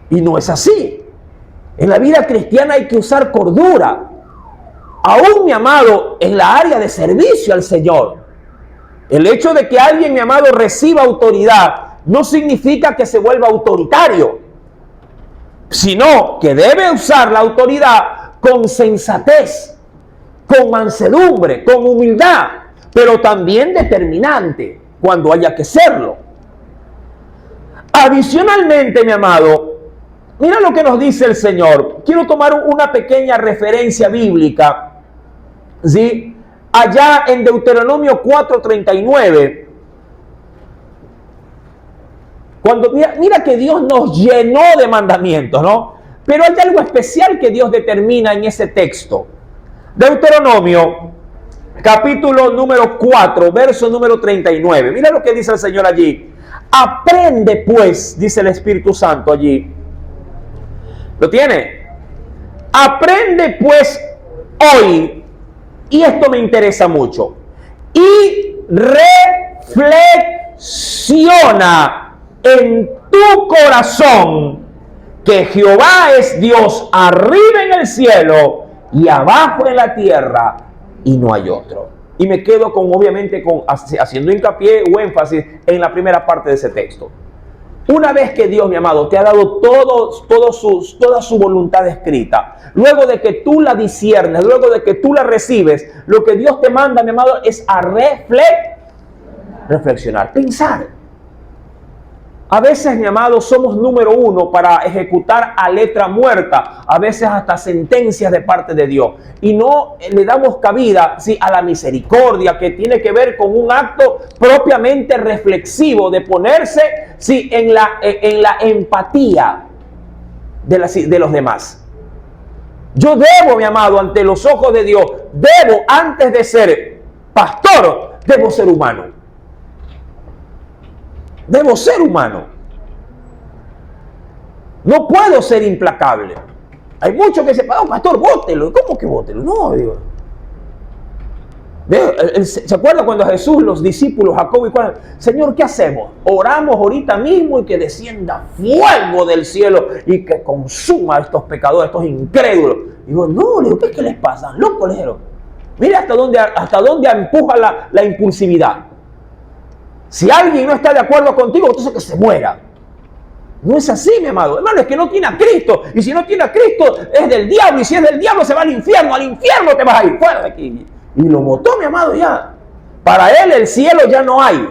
Y no es así. En la vida cristiana hay que usar cordura. Aún, mi amado, en la área de servicio al Señor. El hecho de que alguien, mi amado, reciba autoridad no significa que se vuelva autoritario, sino que debe usar la autoridad con sensatez, con mansedumbre, con humildad, pero también determinante cuando haya que serlo. Adicionalmente, mi amado, mira lo que nos dice el Señor. Quiero tomar una pequeña referencia bíblica, ¿sí? Allá en Deuteronomio 4:39, cuando mira que Dios nos llenó de mandamientos, ¿no? Pero hay algo especial que Dios determina en ese texto. Deuteronomio, capítulo número 4, verso número 39. Mira lo que dice el Señor allí. Aprende pues, dice el Espíritu Santo allí. ¿Lo tiene? Aprende pues hoy, y esto me interesa mucho, y reflexiona en tu corazón que Jehová es Dios arriba en el cielo y abajo en la tierra, y no hay otro. Y me quedo haciendo hincapié o énfasis en la primera parte de ese texto. Una vez que Dios, mi amado, te ha dado toda su voluntad escrita, luego de que tú la disciernes, luego de que tú la recibes, lo que Dios te manda, mi amado, es a reflexionar, pensar. A veces, mi amado, somos número uno para ejecutar a letra muerta, a veces hasta sentencias de parte de Dios. Y no le damos cabida, sí, a la misericordia, que tiene que ver con un acto propiamente reflexivo, de ponerse, sí, en la empatía de los demás. Yo debo, mi amado, ante los ojos de Dios, antes de ser pastor, debo ser humano. Debo ser humano. No puedo ser implacable. Hay muchos que dicen, pastor, bótelo. ¿Cómo que bótelo? No, digo. ¿Se acuerda cuando Jesús, los discípulos, Jacobo y Juan, Señor, ¿qué hacemos? Oramos ahorita mismo y que descienda fuego del cielo y que consuma a estos pecadores, estos incrédulos. Digo, no, le digo, ¿qué les pasa? Loco, le digo. Mira hasta dónde empuja la impulsividad. Si alguien no está de acuerdo contigo, entonces que se muera. No es así, mi amado. Hermano, es que no tiene a Cristo. Y si no tiene a Cristo, es del diablo. Y si es del diablo, se va al infierno. Al infierno te vas a ir. Fuera de aquí. Y lo botó, mi amado, ya. Para él el cielo ya no hay.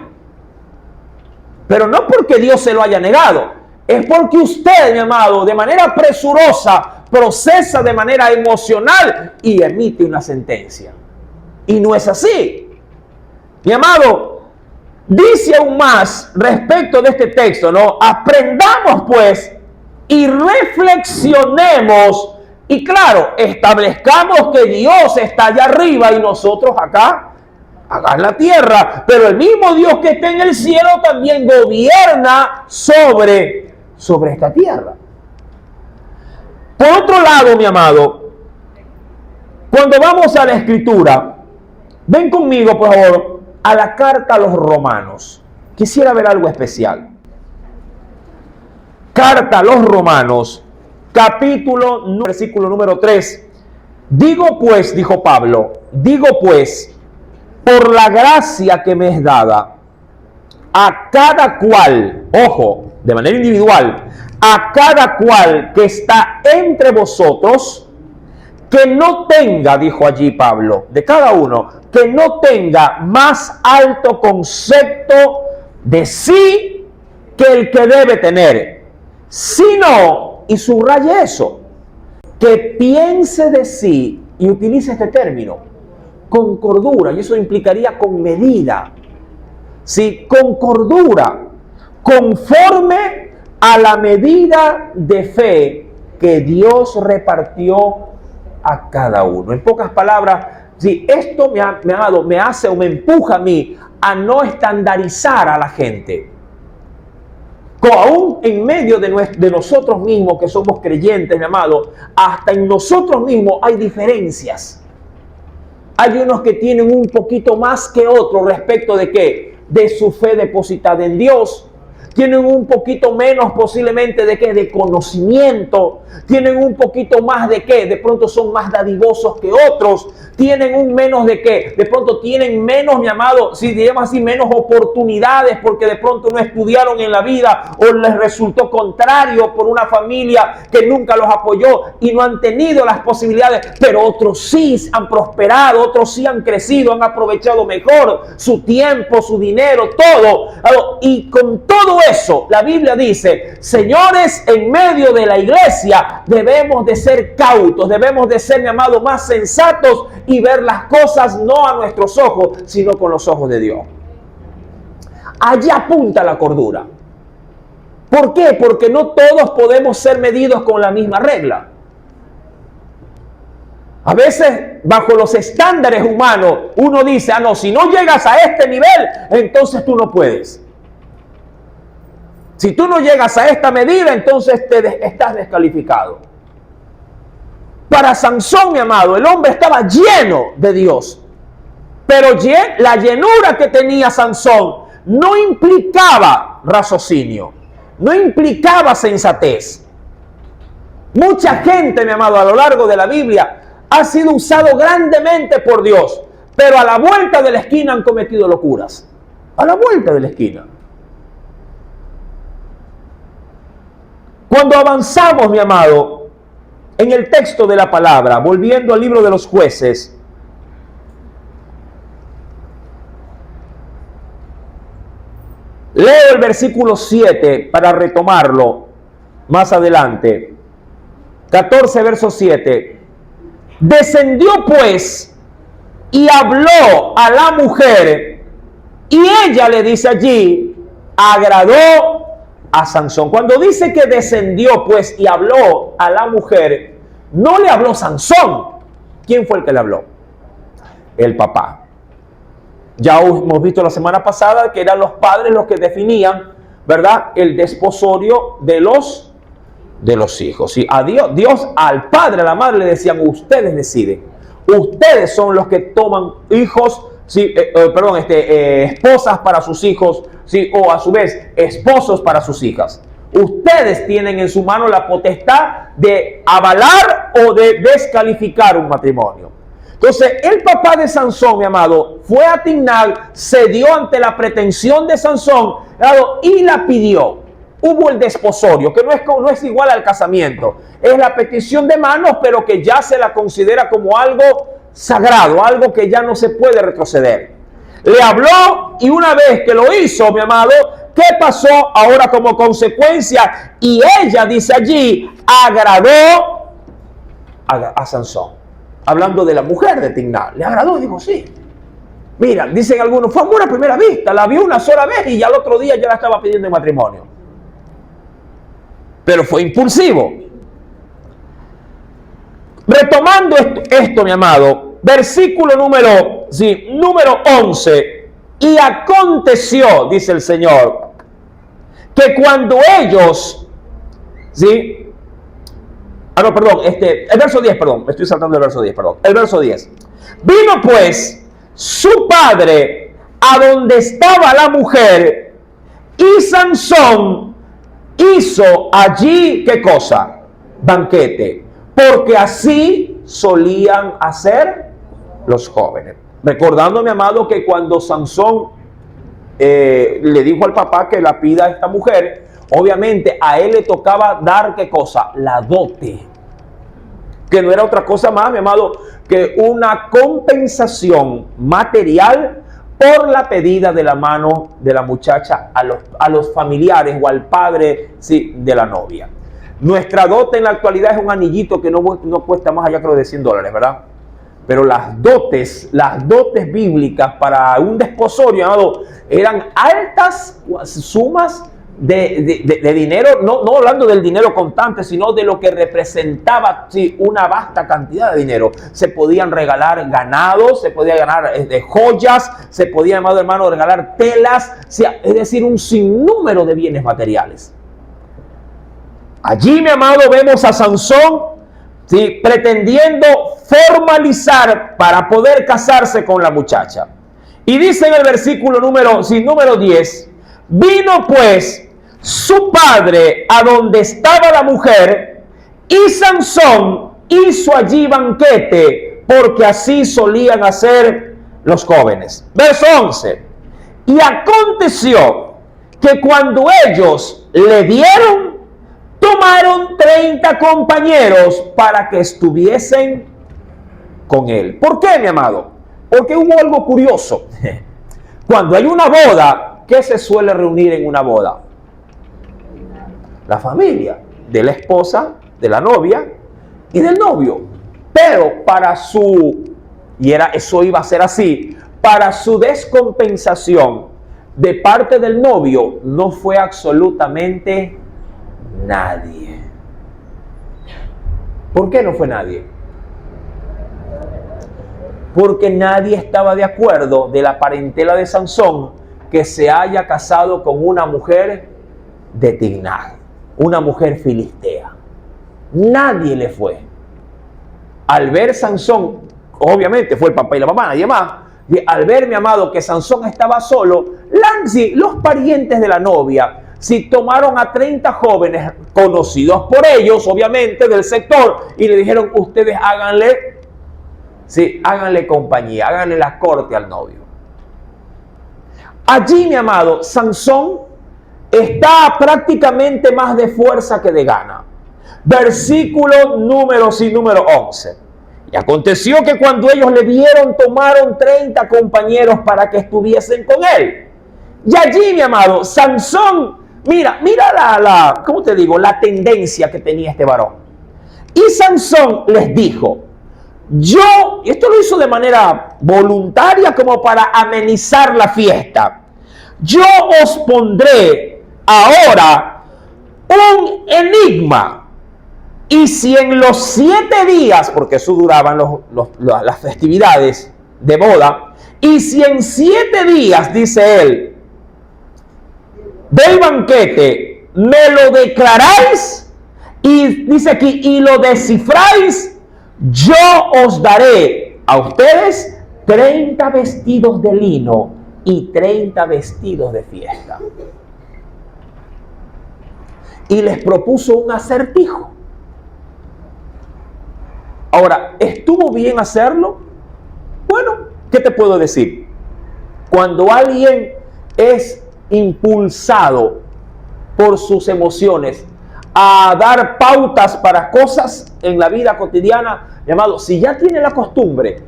Pero no porque Dios se lo haya negado, es porque usted, mi amado, de manera presurosa, procesa de manera emocional y emite una sentencia. Y no es así. Mi amado, dice aún más respecto de este texto, ¿no? Aprendamos pues y reflexionemos y claro, establezcamos que Dios está allá arriba y nosotros acá en la tierra, pero el mismo Dios que está en el cielo también gobierna sobre esta tierra. Por otro lado, mi amado, cuando vamos a la Escritura, ven conmigo, por favor, a la carta a los Romanos. Quisiera ver algo especial. Carta a los Romanos, versículo número 3. Digo pues, dijo Pablo, digo pues, por la gracia que me es dada, a cada cual, ojo, de manera individual, a cada cual que está entre vosotros, que no tenga, dijo allí Pablo, de cada uno, que no tenga más alto concepto de sí que el que debe tener, sino, y subraye eso, que piense de sí, y utilice este término, con cordura, y eso implicaría con medida, ¿sí? Con cordura, conforme a la medida de fe que Dios repartió a cada uno. En pocas palabras, si esto me hace o me empuja a mí a no estandarizar a la gente, aún en medio de nosotros mismos que somos creyentes, mi amado, hasta en nosotros mismos hay diferencias. Hay unos que tienen un poquito más que otros respecto de ¿qué? De su fe depositada en Dios. Tienen un poquito menos posiblemente de ¿qué? De conocimiento. Tienen un poquito más de ¿qué? De pronto son más dadivosos que otros. Tienen un menos de ¿qué? De pronto tienen menos, mi amado, si digamos así, menos oportunidades porque de pronto no estudiaron en la vida o les resultó contrario por una familia que nunca los apoyó y no han tenido las posibilidades. Pero otros sí han prosperado, otros sí han crecido, han aprovechado mejor su tiempo, su dinero, todo. Y con todo eso, la Biblia dice, señores, en medio de la iglesia debemos de ser cautos, debemos de ser, mi amado, más sensatos y ver las cosas no a nuestros ojos, sino con los ojos de Dios. Allí apunta la cordura. ¿Por qué? Porque no todos podemos ser medidos con la misma regla. A veces, bajo los estándares humanos, uno dice, no, si no llegas a este nivel, entonces tú no puedes. Si tú no llegas a esta medida, entonces estás descalificado. Para Sansón, mi amado, el hombre estaba lleno de Dios. Pero la llenura que tenía Sansón no implicaba raciocinio, no implicaba sensatez. Mucha gente, mi amado, a lo largo de la Biblia ha sido usado grandemente por Dios, pero a la vuelta de la esquina han cometido locuras. A la vuelta de la esquina. Cuando avanzamos, mi amado, en el texto de la palabra, volviendo al libro de los Jueces, leo el versículo 7 para retomarlo más adelante. 14, verso 7. Descendió pues y habló a la mujer, y ella le dice allí, agradó a Sansón. Cuando dice que descendió pues y habló a la mujer, no le habló Sansón. ¿Quién fue el que le habló? El papá. Ya hemos visto la semana pasada que eran los padres los que definían, ¿verdad?, el desposorio de los hijos. ¿Sí? A Dios, al padre, a la madre le decían, ustedes deciden. Ustedes son los que toman hijos, ¿sí? Esposas para sus hijos, ¿sí? O a su vez, esposos para sus hijas. Ustedes tienen en su mano la potestad de avalar o de descalificar un matrimonio. Entonces, el papá de Sansón, mi amado, fue a Timnat, cedió ante la pretensión de Sansón, y la pidió. Hubo el desposorio, que no es igual al casamiento. Es la petición de manos, pero que ya se la considera como algo sagrado, algo que ya no se puede retroceder. Le habló y una vez que lo hizo, mi amado, ¿qué pasó ahora como consecuencia? Y ella dice allí, agradó a Sansón. Hablando de la mujer de Timná, le agradó y dijo, sí. Mira, dicen algunos, fue amor a primera vista, la vio una sola vez y ya el otro día ya la estaba pidiendo en matrimonio. Pero fue impulsivo. Retomando esto, mi amado, versículo número 11. Y aconteció, dice el Señor, que cuando ellos, ¿sí? El verso 10, perdón, me estoy saltando el verso 10, perdón. El verso 10. Vino pues su padre a donde estaba la mujer, y Sansón hizo allí, ¿qué cosa? Banquete, porque así solían hacer los jóvenes. Recordando, mi amado, que cuando Sansón le dijo al papá que la pida a esta mujer, obviamente a él le tocaba dar, ¿qué cosa? La dote. Que no era otra cosa más, mi amado, que una compensación material por la pedida de la mano de la muchacha a los familiares o al padre, sí, de la novia. Nuestra dote en la actualidad es un anillito que no cuesta más allá, creo, de $100, ¿verdad? Pero las dotes bíblicas para un desposorio, amado, eran altas sumas de dinero, no hablando del dinero contante, sino de lo que representaba, sí, una vasta cantidad de dinero. Se podían regalar ganados, se podía ganar joyas, se podía, amado hermano, regalar telas, sí, es decir, un sinnúmero de bienes materiales. Allí, mi amado, vemos a Sansón, sí, pretendiendo formalizar para poder casarse con la muchacha. Y dice en el versículo número 10, vino pues su padre a donde estaba la mujer, y Sansón hizo allí banquete, porque así solían hacer los jóvenes. Verso 11. Y aconteció que cuando ellos le dieron, tomaron 30 compañeros para que estuviesen con él. ¿Por qué, mi amado? Porque hubo algo curioso. Cuando hay una boda, ¿qué se suele reunir en una boda? La familia de la esposa, de la novia y del novio. Pero eso iba a ser así, para su descompensación de parte del novio, no fue absolutamente nadie. ¿Por qué no fue nadie? Porque nadie estaba de acuerdo de la parentela de Sansón que se haya casado con una mujer de Timná, una mujer filistea. Nadie le fue. Al ver Sansón, obviamente fue el papá y la mamá, nadie más. Y al ver, mi amado, que Sansón estaba solo, los parientes de la novia, si tomaron a 30 jóvenes conocidos por ellos, obviamente, del sector, y le dijeron, ustedes háganle compañía, háganle la corte al novio. Allí, mi amado, Sansón está prácticamente más de fuerza que de gana. Versículo número 11. Y aconteció que cuando ellos le dieron, tomaron 30 compañeros para que estuviesen con él. Y allí, mi amado, Sansón, mira ¿cómo te digo? La tendencia que tenía este varón. Y Sansón les dijo, y esto lo hizo de manera voluntaria como para amenizar la fiesta, yo os pondré ahora un enigma. Y si en los 7 días, porque eso duraban las festividades de boda, y si en 7 días, dice él, del banquete, me lo declaráis, y dice aquí, y lo descifráis, yo os daré a ustedes 30 vestidos de lino y 30 vestidos de fiesta. Y les propuso un acertijo. Ahora, ¿estuvo bien hacerlo? Bueno, ¿qué te puedo decir? Cuando alguien es impulsado por sus emociones a dar pautas para cosas en la vida cotidiana, llamado, si ya tiene la costumbre,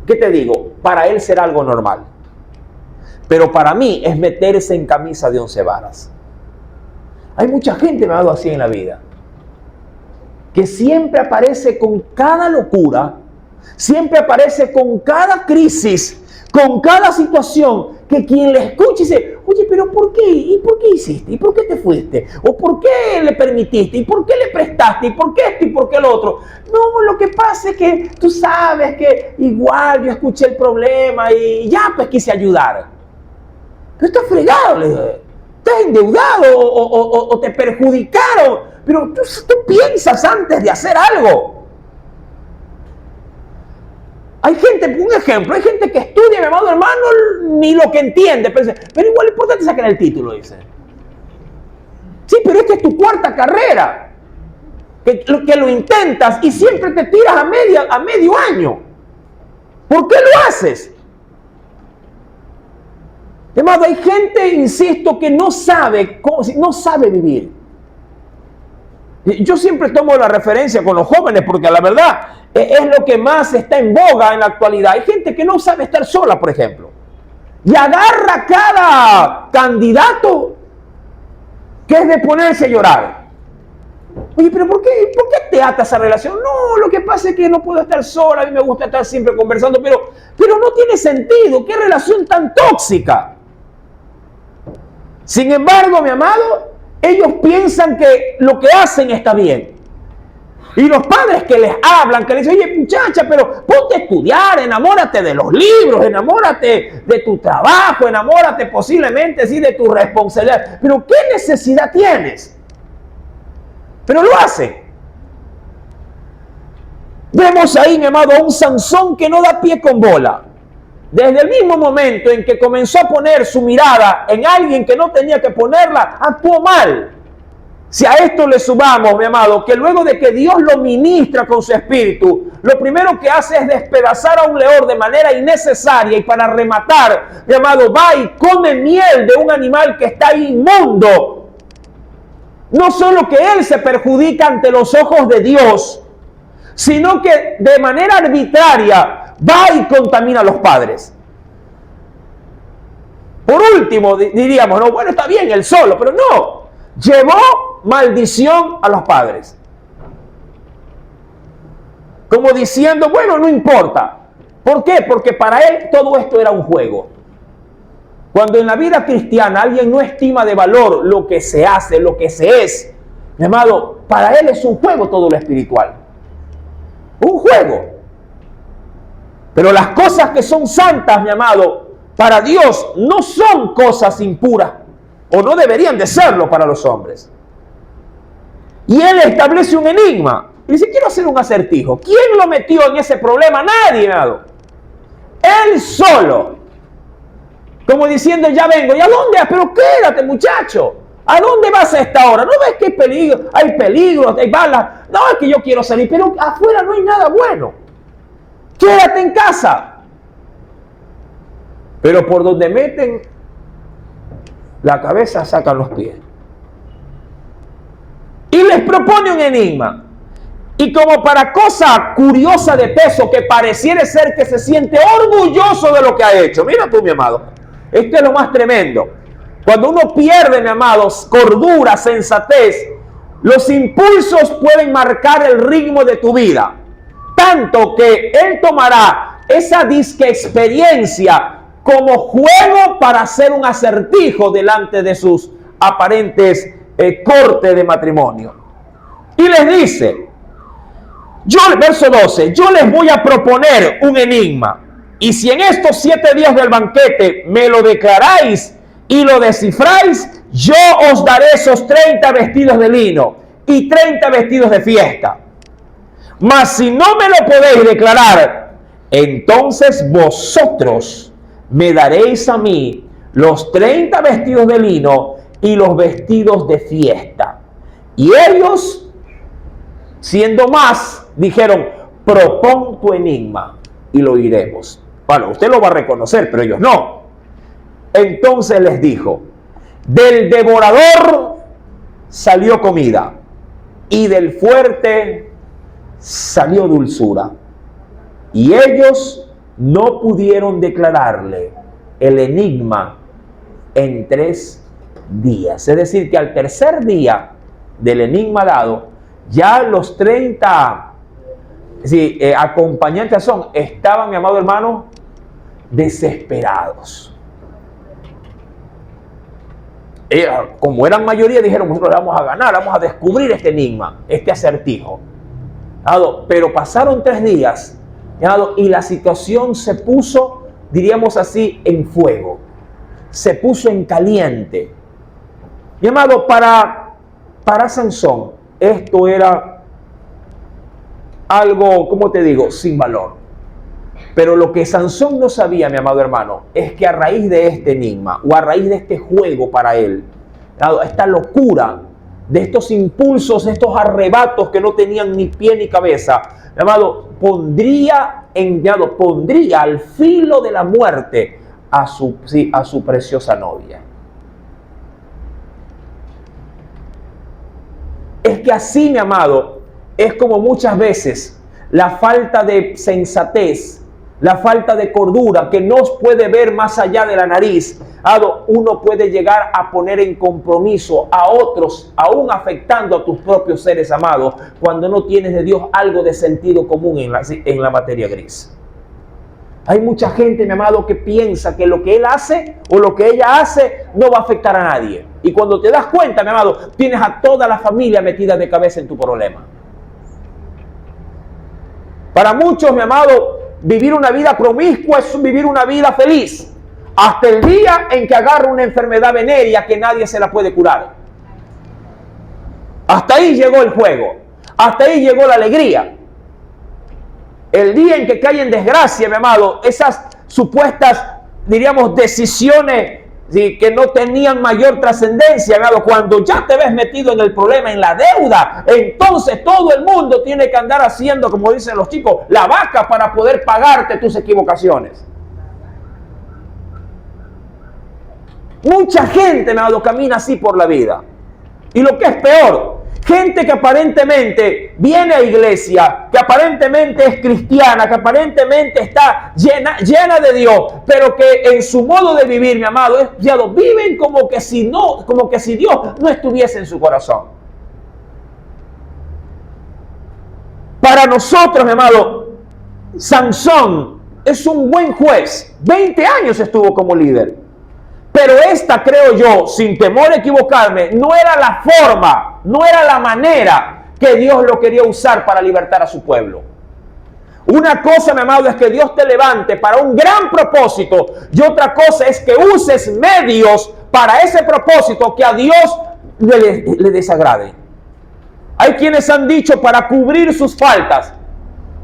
¿qué te digo? Para él será algo normal. Pero para mí es meterse en camisa de 11 varas. Hay mucha gente, me ha dado así en la vida, que siempre aparece con cada locura, siempre aparece con cada crisis, con cada situación, que quien le escucha dice, oye, pero ¿por qué? ¿Y por qué hiciste? ¿Y por qué te fuiste? ¿O por qué le permitiste? ¿Y por qué le prestaste? ¿Y por qué esto? ¿Y por qué lo otro? No, lo que pasa es que tú sabes que igual yo escuché el problema y ya pues quise ayudar. Pero estás fregado, le digo. Estás endeudado o te perjudicaron. Pero tú piensas antes de hacer algo. Hay gente, un ejemplo, hay gente que estudia, mi amado hermano, ni lo que entiende, pero igual es importante sacar el título, dice. Sí, pero esta es tu cuarta carrera, que lo intentas y siempre te tiras a medio año. ¿Por qué lo haces? Además, hay gente, insisto, que no sabe vivir. Yo siempre tomo la referencia con los jóvenes porque la verdad es lo que más está en boga en la actualidad. Hay gente que no sabe estar sola, por ejemplo, y agarra cada candidato que es de ponerse a llorar. Oye, pero ¿por qué te ata esa relación? No, lo que pasa es que no puedo estar sola, a mí me gusta estar siempre conversando, pero no tiene sentido. ¿Qué relación tan tóxica? Sin embargo, mi amado, ellos piensan que lo que hacen está bien. Y los padres que les hablan, que les dicen, oye muchacha, pero ponte a estudiar, enamórate de los libros, enamórate de tu trabajo, enamórate posiblemente sí de tu responsabilidad. Pero ¿qué necesidad tienes? Pero lo hacen. Vemos ahí, mi amado, a un Sansón que no da pie con bola. Desde el mismo momento en que comenzó a poner su mirada en alguien que no tenía que ponerla, actuó mal. Si a esto le sumamos, mi amado, que luego de que Dios lo ministra con su espíritu, lo primero que hace es despedazar a un león de manera innecesaria y para rematar, mi amado, va y come miel de un animal que está inmundo. No solo que él se perjudica ante los ojos de Dios, sino que de manera arbitraria va y contamina a los padres. Por último, diríamos, no, bueno, está bien, él solo, pero no, llevó maldición a los padres. Como diciendo, bueno, no importa. ¿Por qué? Porque para él todo esto era un juego. Cuando en la vida cristiana alguien no estima de valor lo que se hace, lo que se es, mi amado, para él es un juego todo lo espiritual. Un juego. Pero las cosas que son santas, mi amado, para Dios no son cosas impuras, o no deberían de serlo para los hombres. Y él establece un enigma. Y dice, quiero hacer un acertijo. ¿Quién lo metió en ese problema? Nadie, mi amado. Él solo. Como diciendo, ya vengo. ¿Y a dónde? Pero quédate, muchacho. ¿A dónde vas a esta hora? ¿No ves que hay peligro, hay balas? No, es que yo quiero salir, pero afuera no hay nada bueno. Quédate en casa. Pero por donde meten la cabeza sacan los pies. Y les propone un enigma. Y como para cosa curiosa de peso, que pareciera ser que se siente orgulloso de lo que ha hecho. Mira tú, mi amado. Esto es lo más tremendo. Cuando uno pierde, mi amado, cordura, sensatez, los impulsos pueden marcar el ritmo de tu vida. Tanto que él tomará esa disque experiencia como juego para hacer un acertijo delante de sus aparentes corte de matrimonio. Y les dice, verso 12, yo les voy a proponer un enigma. Y si en estos 7 días del banquete me lo declaráis y lo descifráis, yo os daré esos 30 vestidos de lino y 30 vestidos de fiesta. Mas si no me lo podéis declarar, entonces vosotros me daréis a mí los 30 vestidos de lino y los vestidos de fiesta. Y ellos, siendo más, dijeron, propón tu enigma y lo oiremos. Bueno, usted lo va a reconocer, pero ellos no. Entonces les dijo, del devorador salió comida y del fuerte salió dulzura. Y ellos no pudieron declararle el enigma en 3 días. Es decir, que al tercer día del enigma dado, ya los 30 acompañantes estaban, mi amado hermano, desesperados. Como eran mayoría, dijeron: nosotros le vamos a ganar, vamos a descubrir este enigma, este acertijo. Pero pasaron 3 días, y la situación se puso, diríamos así, en fuego. Se puso en caliente. Mi amado, para Sansón, esto era algo, ¿cómo te digo?, sin valor. Pero lo que Sansón no sabía, mi amado hermano, es que a raíz de este enigma, o a raíz de este juego para él, esta locura, de estos impulsos, estos arrebatos que no tenían ni pie ni cabeza, mi amado, pondría al filo de la muerte a su preciosa novia. Es que así, mi amado, es como muchas veces la falta de sensatez, la falta de cordura, que no puede ver más allá de la nariz, uno puede llegar a poner en compromiso a otros, aún afectando a tus propios seres amados, cuando no tienes de Dios algo de sentido común en la materia gris. Hay mucha gente, mi amado, que piensa que lo que él hace o lo que ella hace no va a afectar a nadie. Y cuando te das cuenta, mi amado, tienes a toda la familia metida de cabeza en tu problema. Para muchos, mi amado, vivir una vida promiscua es vivir una vida feliz, hasta el día en que agarra una enfermedad venérea que nadie se la puede curar. Hasta ahí llegó el juego, hasta ahí llegó la alegría. El día en que cae en desgracia, mi amado, esas supuestas, diríamos, decisiones que no tenían mayor trascendencia, mi amado, cuando ya te ves metido en el problema, en la deuda, entonces todo el mundo tiene que andar haciendo, como dicen los chicos, la vaca para poder pagarte tus equivocaciones. Mucha gente, mi amado, camina así por la vida. Y lo que es peor, gente que aparentemente viene a iglesia, que aparentemente es cristiana, que aparentemente está llena de Dios, pero que en su modo de vivir, mi amado, viven como que si Dios no estuviese en su corazón. Para nosotros, mi amado, Sansón es un buen juez. 20 años estuvo como líder. Pero esta, creo yo, sin temor a equivocarme, no era la forma, no era la manera que Dios lo quería usar para libertar a su pueblo. Una cosa, mi amado, es que Dios te levante para un gran propósito, y otra cosa es que uses medios para ese propósito que a Dios le desagrade. Hay quienes han dicho, para cubrir sus faltas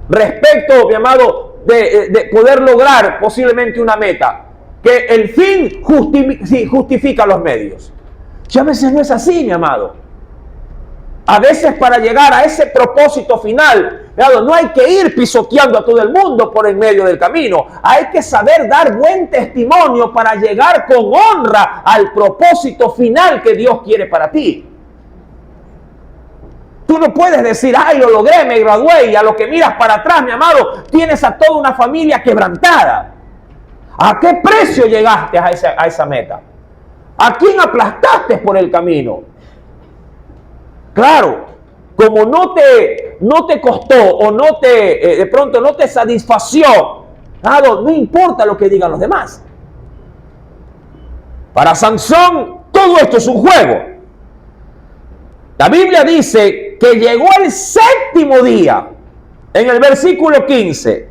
respecto, mi amado, de poder lograr posiblemente una meta, que el fin justifica los medios. Y a veces no es así, mi amado. A veces, para llegar a ese propósito final, mi amado, no hay que ir pisoteando a todo el mundo por en medio del camino. Hay que saber dar buen testimonio para llegar con honra al propósito final que Dios quiere para ti. Tú no puedes decir: ay, lo logré, me gradué, y a lo que miras para atrás, mi amado, tienes a toda una familia quebrantada. ¿A qué precio llegaste a esa meta? ¿A quién aplastaste por el camino? Claro, como no te costó o de pronto no te satisfació, no importa lo que digan los demás. Para Sansón, todo esto es un juego. La Biblia dice que llegó el 7º día, en el versículo 15.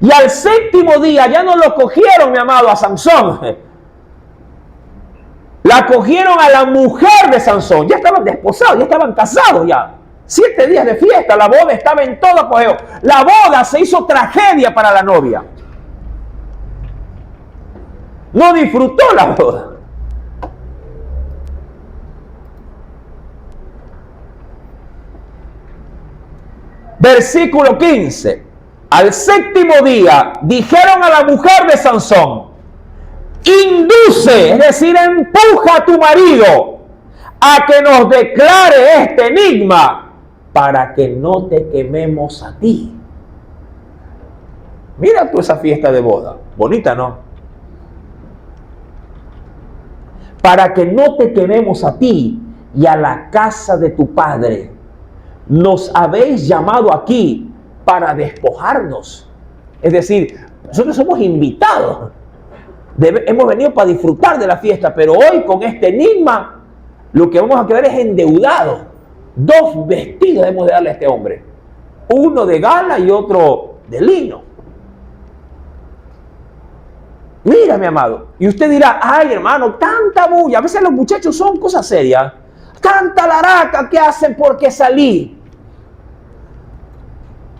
Y al 7º día ya no lo cogieron, mi amado, a Sansón. La cogieron a la mujer de Sansón. Ya estaban desposados, ya estaban casados ya. 7 días de fiesta, la boda estaba en todo apogeo. La boda se hizo tragedia para la novia. No disfrutó la boda. Versículo 15. Al 7º día dijeron a la mujer de Sansón: induce, es decir, empuja a tu marido a que nos declare este enigma para que no te quememos a ti. Mira tú esa fiesta de boda, bonita, ¿no? para que no te quememos a ti y a la casa de tu padre. Nos habéis llamado aquí para despojarnos. Es decir, nosotros somos invitados. Hemos venido para disfrutar de la fiesta, pero hoy con este enigma lo que vamos a quedar es endeudados. 2 vestidos hemos de darle a este hombre. Uno de gala y otro de lino. Mira, mi amado. Y usted dirá, ay, hermano, tanta bulla. A veces los muchachos son cosas serias. Tanta laraca que hacen porque salí.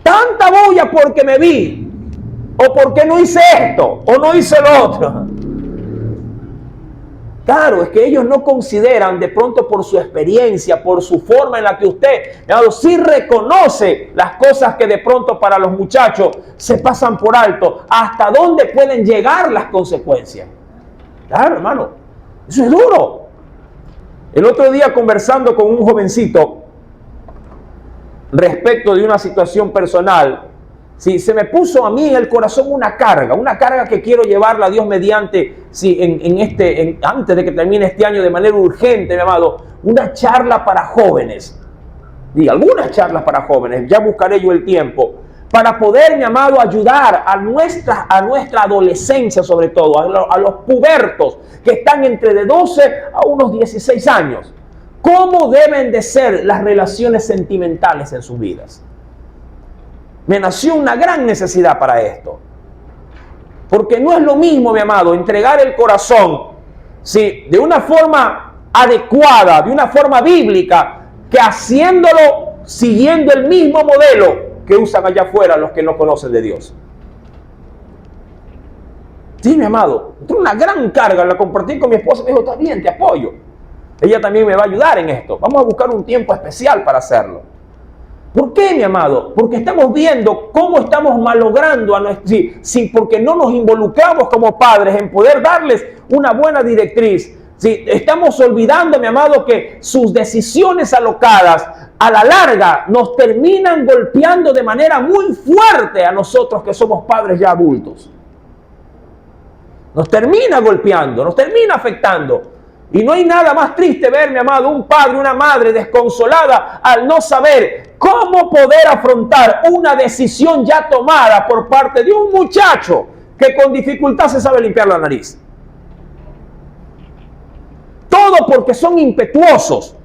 Tanta bulla porque me vi. O porque no hice esto. O no hice lo otro. Claro, es que ellos no consideran de pronto por su experiencia, por su forma en la que usted, mi amado, sí reconoce las cosas que de pronto para los muchachos se pasan por alto. Hasta dónde pueden llegar las consecuencias. Claro, hermano. Eso es duro. El otro día conversando con un jovencito respecto de una situación personal, sí, se me puso a mí en el corazón una carga que quiero llevarla a Dios mediante, sí, antes de que termine este año de manera urgente, mi amado, una charla para jóvenes. Y algunas charlas para jóvenes, ya buscaré yo el tiempo, para poder, mi amado, ayudar a nuestra adolescencia, sobre todo, a los pubertos que están entre de 12 a unos 16 años. ¿Cómo deben de ser las relaciones sentimentales en sus vidas? Me nació una gran necesidad para esto. Porque no es lo mismo, mi amado, entregar el corazón, sí, de una forma adecuada, de una forma bíblica, que haciéndolo siguiendo el mismo modelo que usan allá afuera los que no conocen de Dios. Sí, mi amado, tengo una gran carga, la compartí con mi esposa, me dijo, está bien, te apoyo. Ella también me va a ayudar en esto. Vamos a buscar un tiempo especial para hacerlo. ¿Por qué, mi amado? Porque estamos viendo cómo estamos malogrando a nuestros hijos, sí, porque no nos involucramos como padres en poder darles una buena directriz. Sí, estamos olvidando, mi amado, que sus decisiones alocadas a la larga nos terminan golpeando de manera muy fuerte a nosotros que somos padres ya adultos. Nos termina golpeando, nos termina afectando. Y no hay nada más triste ver, mi amado, un padre, una madre desconsolada al no saber cómo poder afrontar una decisión ya tomada por parte de un muchacho que con dificultad se sabe limpiar la nariz. Todo porque son impetuosos.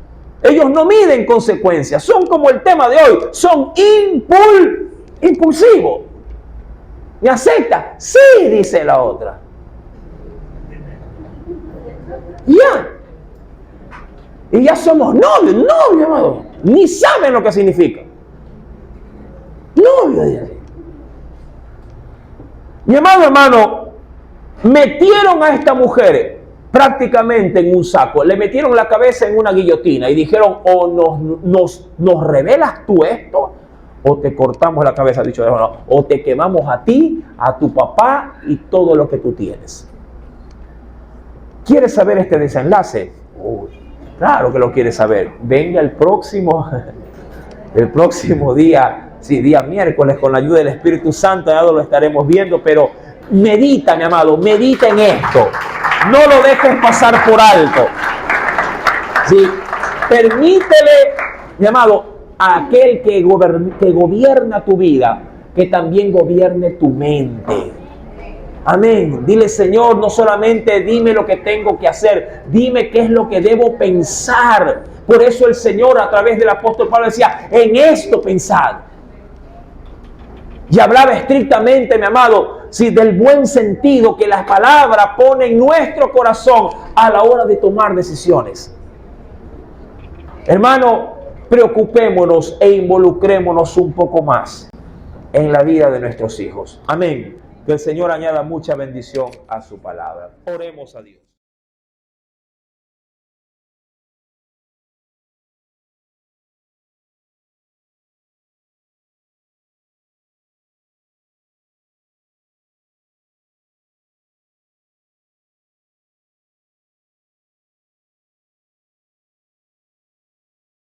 Ellos no miden consecuencias. Son como el tema de hoy. Son impulsivos. ¿Me acepta? Sí, dice la otra. Ya. Y ya somos novios, amado. Ni saben lo que significa. Novio. Mi amado hermano, metieron a esta mujer prácticamente en un saco. Le metieron la cabeza en una guillotina y dijeron, o nos revelas tú esto, o te cortamos la cabeza, dicho de no, o te quemamos a ti, a tu papá y todo lo que tú tienes. ¿Quieres saber este desenlace? Uy, claro que lo quieres saber. Venga el próximo día, sí, día miércoles, con la ayuda del Espíritu Santo, ya lo estaremos viendo, pero medita, mi amado, medita en esto. No lo dejes pasar por alto. Sí, permítele, mi amado, a aquel que gobierna tu vida, que también gobierne tu mente. Amén. Dile, Señor, no solamente dime lo que tengo que hacer, dime qué es lo que debo pensar. Por eso el Señor a través del apóstol Pablo decía, en esto pensad. Y hablaba estrictamente, mi amado, sí, del buen sentido que la palabra pone en nuestro corazón a la hora de tomar decisiones. Hermano, preocupémonos e involucrémonos un poco más en la vida de nuestros hijos. Amén. Que el Señor añada mucha bendición a su palabra. Oremos a Dios.